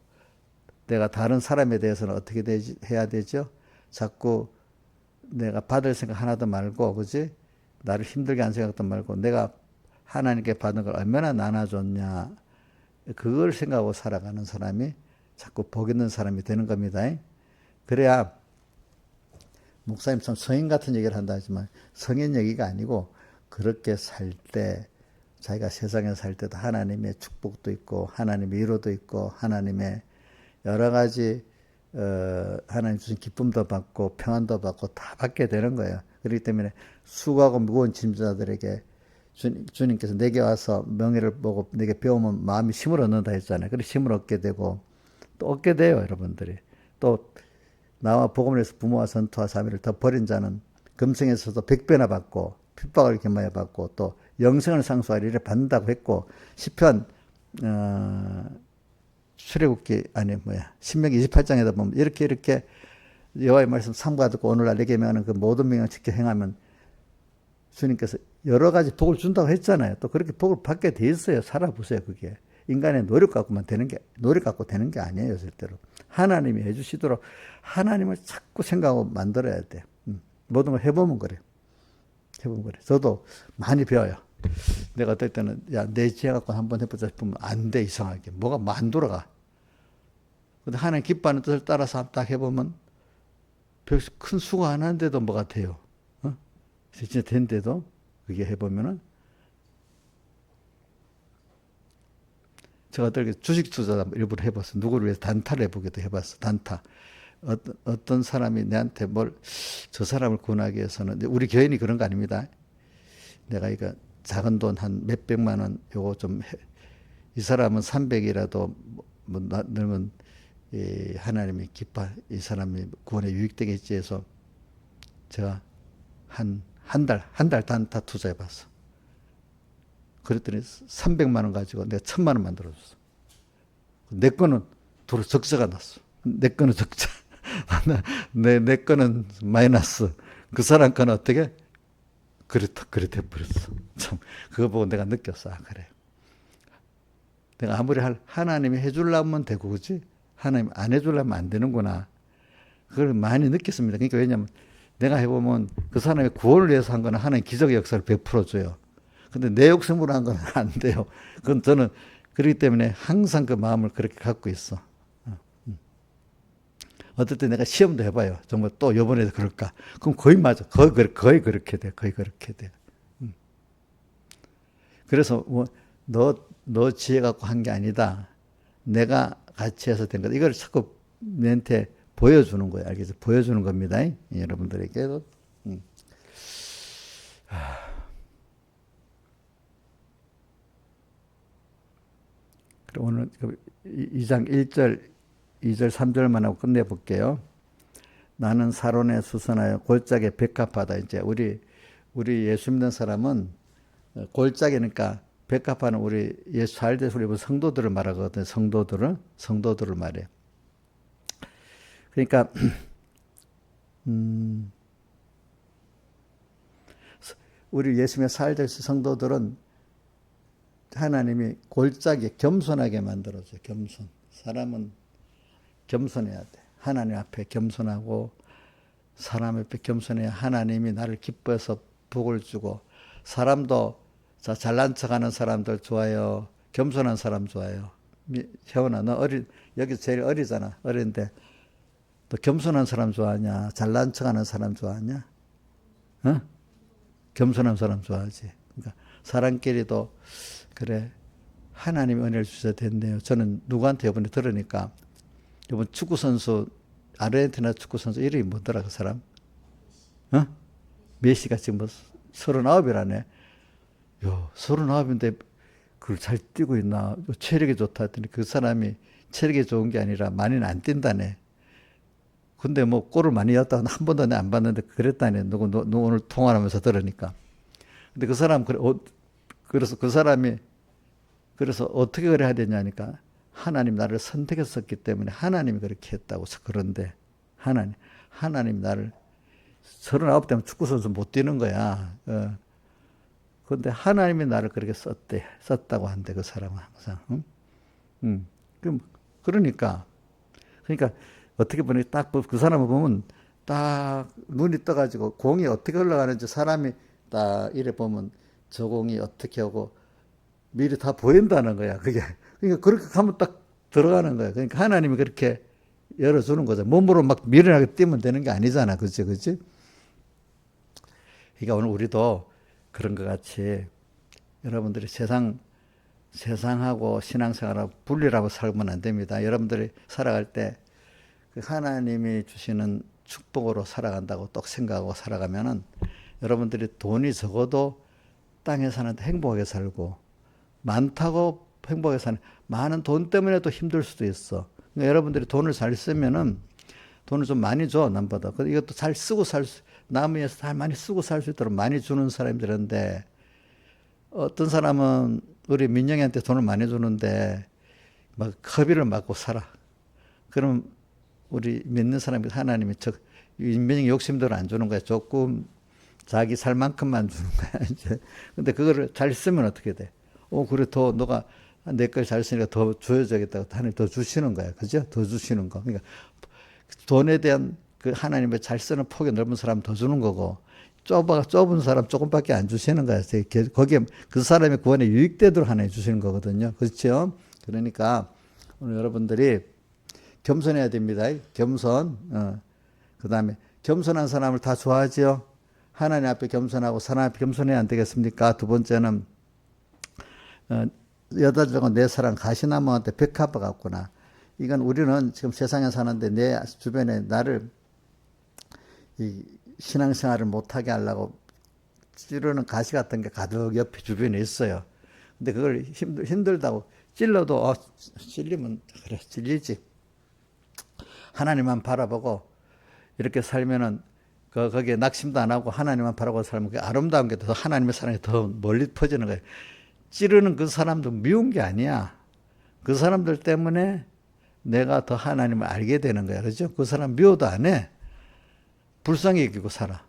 내가 다른 사람에 대해서는 어떻게 해야 되죠? 자꾸 내가 받을 생각 하나도 말고, 그지? 나를 힘들게 한 생각도 말고, 내가 하나님께 받은 걸 얼마나 나눠줬냐. 그걸 생각하고 살아가는 사람이 자꾸 복 있는 사람이 되는 겁니다. 그래야, 목사님 참 성인 같은 얘기를 한다 하지만, 성인 얘기가 아니고, 그렇게 살 때, 자기가 세상에 살 때도 하나님의 축복도 있고, 하나님의 위로도 있고, 하나님의 여러 가지 하나님 주신 기쁨도 받고 평안도 받고 다 받게 되는 거예요. 그렇기 때문에 수고하고 무거운 짐자들에게 주님께서 내게 와서 명예를 보고 내게 배우면 마음이 힘을 얻는다 했잖아요. 그래서 힘을 얻게 되고 또 얻게 돼요, 여러분들이. 또 나와 복음을 위해서 부모와 선토와 자매를 더 버린 자는 금생에서도 100배나 받고 핍박을 겸하여 받고 또 영생을 상수하리를 받는다고 했고 시편 출애굽기 신명기 28장에다 보면 이렇게 여호와의 말씀 삼가 듣고 오늘날 내게 명하는 그 모든 명령을 지켜 행하면 주님께서 여러 가지 복을 준다고 했잖아요. 또 그렇게 복을 받게 돼 있어요. 살아보세요, 그게. 인간의 노력 갖고 되는 게 아니에요, 절대로. 하나님이 해주시도록 하나님을 자꾸 생각하고 만들어야 돼. 모든 걸 해보면 그래. 저도 많이 배워요. 내가 어떨 때는, 내 지혜 갖고 한번 해보자 싶으면 안 돼, 이상하게. 뭐가 안 돌아가. 근데 하나님 기뻐하는 뜻을 따라서 딱 해보면 별 큰 수고 안 하는데도 뭐가 돼요. 진짜 된데도 그게 해보면은 제가 어떻게 주식 투자 일부러 해봤어. 누구를 위해서 단타를 해보기도 해봤어. 단타. 어떤 사람이 내한테 저 사람을 구원하기 위해서는, 우리 교인이 그런 거 아닙니다. 내가 이거 작은 돈 한 몇백만 원 요거 이 사람은 300이라도 넣으면 하나님이 이 사람이 구원에 유익되겠지 해서 제가 한 달 단타 투자해봤어. 그랬더니 300만 원 가지고 내가 1000만 원 만들어줬어. 내 거는 도로 적자가 났어. 내 거는 적자. 내 거는 마이너스. 그 사람 거는 어떻게? 그래 돼버렸어. 참, 그거 보고 내가 느꼈어. 그래. 내가 아무리 하나님이 해주려면 되고, 그지? 하나님 안 해주려면 안 되는구나. 그걸 많이 느꼈습니다. 그러니까 왜냐면 내가 해보면 그 사람의 구원을 위해서 한 거는 하나님 기적의 역사를 100%줘요. 근데 내 욕심으로 한 건 안 돼요. 그건 저는 그렇기 때문에 항상 그 마음을 그렇게 갖고 있어. 어떨 때 내가 시험도 해봐요. 정말 또 이번에도 그럴까? 그럼 거의 맞아. 거의 그렇게 돼. 거의 그렇게 돼. 그래서 너 지혜 갖고 한 게 아니다. 내가 같이 해서 된 거다. 이걸 자꾸 내한테 보여주는 거예요. 알겠죠? 보여주는 겁니다. 여러분들에게도. 오늘 2장 1절, 2절, 3절만 하고 끝내볼게요. 나는 사론에 수선하여 골짜기에 백합하다. 이제 우리 예수 믿는 사람은 골짜기니까 백합하는 우리 예수 알대서 우리 성도들을 말하거든요. 성도들을 말해. 그러니까 우리 예수 믿는 살대서 성도들은 하나님이 골짜기에 겸손하게 만들어줘요. 겸손. 사람은 겸손해야 돼. 하나님 앞에 겸손하고 사람 앞에 겸손해야 하나님이 나를 기뻐해서 복을 주고, 사람도 잘난 척하는 사람들 좋아요. 겸손한 사람 좋아요. 혜원아, 너 여기 제일 어리잖아. 어린데 너 겸손한 사람 좋아하냐? 잘난 척하는 사람 좋아하냐? 겸손한 사람 좋아하지. 그러니까 사람끼리도 그래, 하나님이 은혜를 주셔야 된대요. 저는 누구한테 이번에 들으니까, 이번 축구선수, 아르헨티나 축구선수 이름이 뭐더라, 그 사람? 메시가 지금 39이라네. 39인데 그걸 잘 뛰고 있나? 체력이 좋다 했더니 그 사람이 체력이 좋은 게 아니라 많이는 안 뛴다네. 근데 골을 많이 넣었다고 한 번도 안 봤는데 그랬다네. 누구 오늘 통화하면서 들으니까. 근데 그 사람, 그래서 그 사람이, 그래서 어떻게 그래야 되냐니까, 하나님 나를 선택했었기 때문에 하나님이 그렇게 했다고. 그런데 하나님 나를 39되면 축구선수 못 뛰는 거야. 그런데 하나님이 나를 그렇게 썼다고 한대, 그 사람은 항상. 그러니까 어떻게 보니 딱 그 사람을 보면 딱 눈이 떠가지고 공이 어떻게 흘러가는지 사람이 딱 이래 보면 저 공이 어떻게 하고 미리 다 보인다는 거야, 그게. 그러니까 그렇게 하면 딱 들어가는 거야. 그러니까 하나님이 그렇게 열어주는 거죠. 몸으로 막 미련하게 뛰면 되는 게 아니잖아. 그치? 그러니까 오늘 우리도 그런 것 같이 여러분들이 세상하고 신앙생활하고 분리하고 살면 안 됩니다. 여러분들이 살아갈 때 그 하나님이 주시는 축복으로 살아간다고 딱 생각하고 살아가면은 여러분들이 돈이 적어도 적당히 사는데 행복하게 살고, 많다고 행복하게 사는, 많은 돈 때문에도 힘들 수도 있어. 그러니까 여러분들이 돈을 잘 쓰면은 돈을 좀 많이 줘, 남보다. 이것도 잘 쓰고 남을 위해서 잘 많이 쓰고 살 수 있도록 많이 주는 사람들인데, 어떤 사람은 우리 민영이한테 돈을 많이 주는데 막 허비를 맞고 살아. 그럼 우리 믿는 사람이 하나님이 민영이 욕심대로 안 주는 거야. 조금 자기 살 만큼만 주는 거야, 이제. 근데 그거를 잘 쓰면 어떻게 돼? 그래, 너가 내 걸 잘 쓰니까 더 줘야겠다고 하나님 더 주시는 거야. 그죠? 더 주시는 거. 그러니까 돈에 대한 그 하나님의 잘 쓰는 폭이 넓은 사람 더 주는 거고, 좁은 사람 조금밖에 안 주시는 거야. 거기에 그 사람의 구원에 유익되도록 하나님 주시는 거거든요. 그렇죠? 그러니까 오늘 여러분들이 겸손해야 됩니다. 겸손. 그 다음에 겸손한 사람을 다 좋아하지요. 하나님 앞에 겸손하고 사람 앞에 겸손해야 안 되겠습니까? 두 번째는 여자들과 내 사랑 가시나무한테 백합화 같구나. 이건 우리는 지금 세상에 사는데 내 주변에 나를 이 신앙생활을 못하게 하려고 찌르는 가시 같은 게 가득 옆에 주변에 있어요. 근데 그걸 힘들다고 찔러도 찔리면 그래 찔리지. 하나님만 바라보고 이렇게 살면은 거기에 낙심도 안 하고 하나님만 바라보고 살면 그 아름다운 게 더 하나님의 사랑이 더 멀리 퍼지는 거예요. 찌르는 그 사람도 미운 게 아니야. 그 사람들 때문에 내가 더 하나님을 알게 되는 거야. 그렇죠? 그 사람 미워도 안 해. 불쌍히 여기고 살아.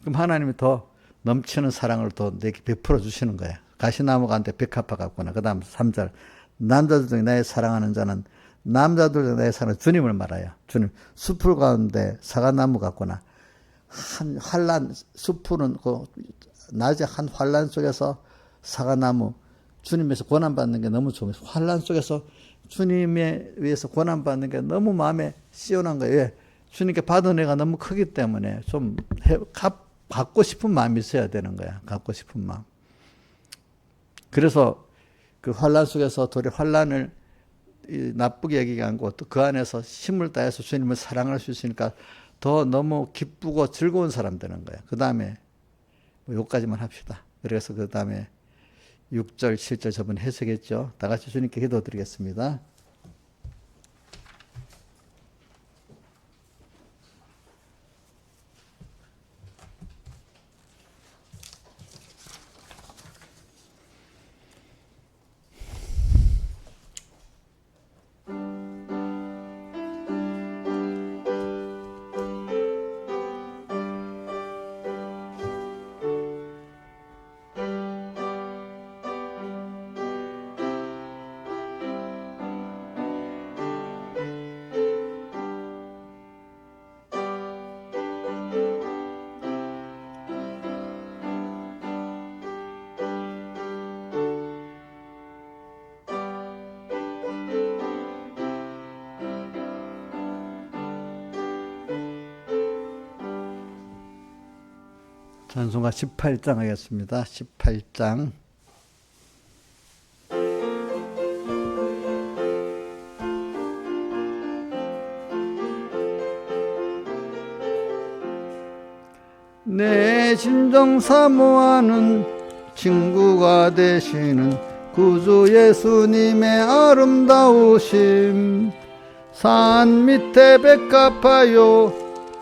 그럼 하나님이 더 넘치는 사랑을 더 내게 베풀어 주시는 거야. 가시나무가 한테 백합화 같구나. 그 다음 3절. 남자들 중에 나의 사랑하는 자는 남자들 중에 나의 사랑하는 주님을 말하여. 주님. 숲풀 가운데 사과나무 같구나. 한 환란, 숲풀은 낮에 한 환란 속에서 사과나무, 주님에서 고난받는 게 너무 좋아요. 환란 속에서 주님에 의해서 고난받는 게 너무 마음에 시원한 거예요. 왜? 주님께 받은 애가 너무 크기 때문에 좀 갖고 싶은 마음이 있어야 되는 거야. 갖고 싶은 마음. 그래서 그 환란 속에서 도리 환란을 나쁘게 여기지 않고 또 그 안에서 힘을 다해서 주님을 사랑할 수 있으니까 더 너무 기쁘고 즐거운 사람 되는 거야. 그 다음에 여기까지만 합시다. 그래서 그 다음에 6절, 7절 저번에 해석했죠. 다 같이 주님께 기도드리겠습니다. 찬송가 18장 하겠습니다. 18장. 내 심정 사모하는 친구가 되시는 구주 예수님의 아름다우심, 산 밑에 백합화요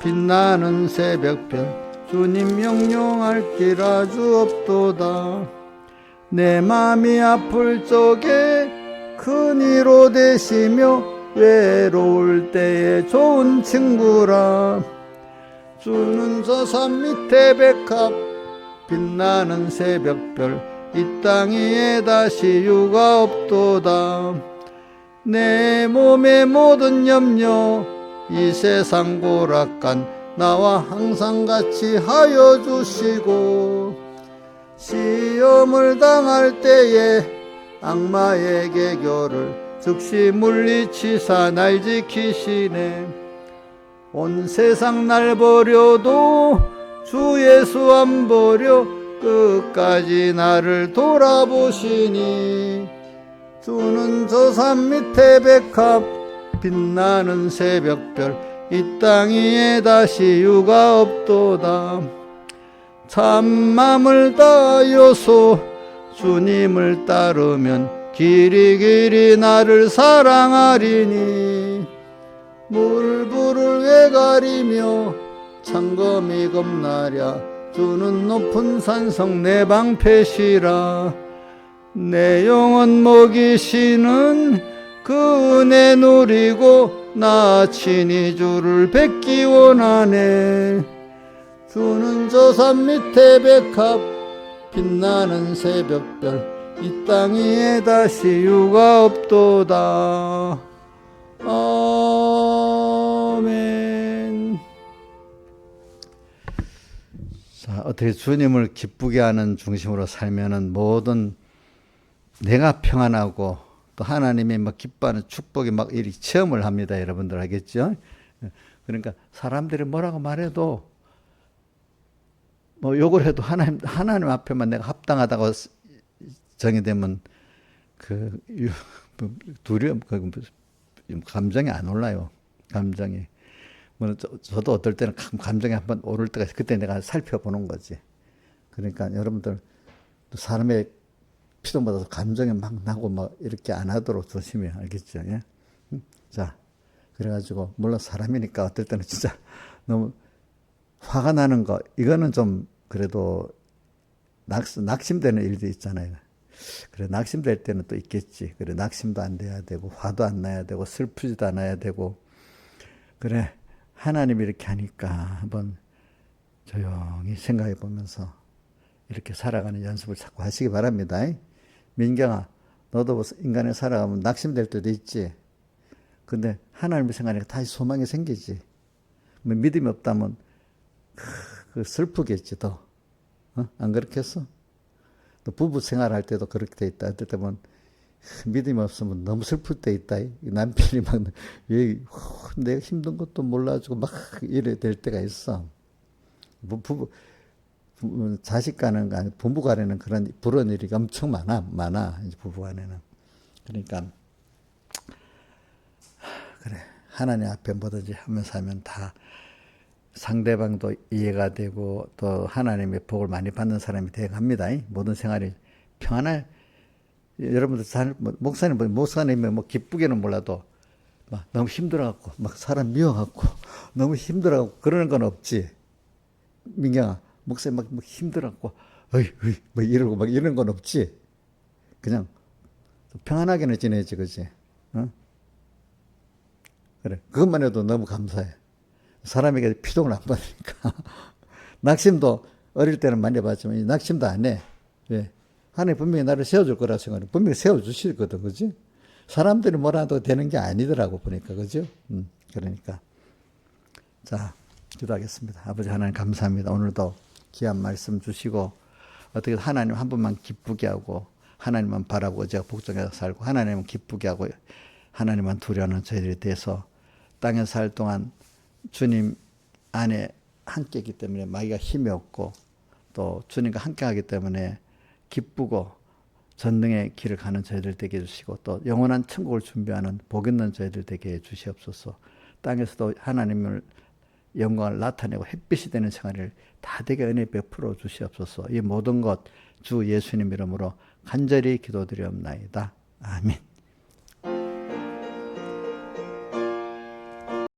빛나는 새벽별, 주님 명령할 길 아주 없도다. 내 맘이 아플 적에 큰 위로 되시며 외로울 때에 좋은 친구라. 주는 저 산 밑에 백합 빛나는 새벽별, 이 땅 위에 다시 유가 없도다. 내 몸의 모든 염려 이 세상 고락간 나와 항상 같이 하여 주시고, 시험을 당할 때에 악마의 계교를 즉시 물리치사 날 지키시네. 온 세상 날 버려도 주 예수 안 버려 끝까지 나를 돌아보시니. 주는 저 산 밑에 백합 빛나는 새벽별, 이 땅 위에 다시 유가 없도다. 참맘을 다하여서 주님을 따르면 길이 길이 나를 사랑하리니 물불을 왜 가리며 창검이 겁나랴 주는 높은 산성 내 방패시라 내 영혼 먹이시는 그 은혜 누리고 나 친히 주를 뵙기 원하네 주는 저 산 밑에 백합 빛나는 새벽별 이 땅 위에 다시 유가 없도다 아멘. 자, 어떻게 주님을 기쁘게 하는 중심으로 살면은 모든 내가 평안하고 또 하나님이 막 기뻐하는 축복이 막 이리 체험을 합니다. 여러분들 알겠죠? 그러니까 사람들이 뭐라고 말해도 뭐 욕을 해도 하나님 앞에만 내가 합당하다고 정의되면 그 두려움, 감정이 안 올라요. 감정이. 저도 어떨 때는 감정이 한번 오를 때가 있어요. 그때 내가 살펴보는 거지. 그러니까 여러분들 사람의 피도 받아서 감정이 막 나고 막 이렇게 안 하도록 조심해요. 알겠죠? 예? 자, 그래가지고 물론 사람이니까 어떨 때는 진짜 너무 화가 나는 거 이거는 좀 그래도 낙심되는 일도 있잖아요. 그래 낙심될 때는 또 있겠지. 그래 낙심도 안 돼야 되고 화도 안 나야 되고 슬프지도 않아야 되고 그래 하나님이 이렇게 하니까 한번 조용히 생각해 보면서 이렇게 살아가는 연습을 자꾸 하시기 바랍니다. 민경아 너도 인간에 살아가면 낙심될 때도 있지. 근데 하나님을 생각하니까 다시 소망이 생기지. 뭐 믿음이 없다면 슬프겠지 더. 안 그렇겠어? 또 부부 생활할 때도 그렇게 돼 있다. 어떨 때면 믿음이 없으면 너무 슬플 때 있다. 남편이 막 왜 내가 힘든 것도 몰라주고 막 이래 될 때가 있어. 부부 자식 간은 부부 간에는 그런 불운 일이 엄청 많아 이제 부부 간에는. 그러니까 그래 하나님 앞에 뭐든지 하면서 하면 다 상대방도 이해가 되고 또 하나님의 복을 많이 받는 사람이 되어갑니다. 모든 생활이 평안할 여러분들 목사님이 뭐 기쁘게는 몰라도 막 너무 힘들어갖고 막 사람 미워갖고 너무 힘들어갖고 그러는 건 없지. 민경아 목사님 막 힘들어갖고 어이 뭐 이러고 막 이런 건 없지. 그냥 평안하게는 지내지 그지. 어? 그래 그것만 해도 너무 감사해. 사람에게 피동을 안 받으니까. 낙심도 어릴 때는 많이 해봤지만 낙심도 안 해. 왜? 하나님 분명히 나를 세워줄 거라 생각해. 분명히 세워주시거든, 그지? 사람들이 뭐라도 되는 게 아니더라고 보니까, 그죠? 그러니까 자 기도하겠습니다. 아버지 하나님 감사합니다. 오늘도 귀한 말씀 주시고 어떻게 하나님 한 분만 기쁘게 하고 하나님만 바라보고 제가 복종해서 살고 하나님만 기쁘게 하고 하나님만 두려워하는 저희들에 대해서 땅에 살 동안 주님 안에 함께이기 때문에 마귀가 힘이 없고 또 주님과 함께하기 때문에 기쁘고 전능의 길을 가는 저희들 되게 해주시고 또 영원한 천국을 준비하는 복 있는 저희들 되게 해주시옵소서. 땅에서도 하나님을 영광을 나타내고 햇빛이 되는 생활을 다 되게 은혜 베풀어 주시옵소서. 이 모든 것 주 예수님 이름으로 간절히 기도드리옵나이다. 아멘.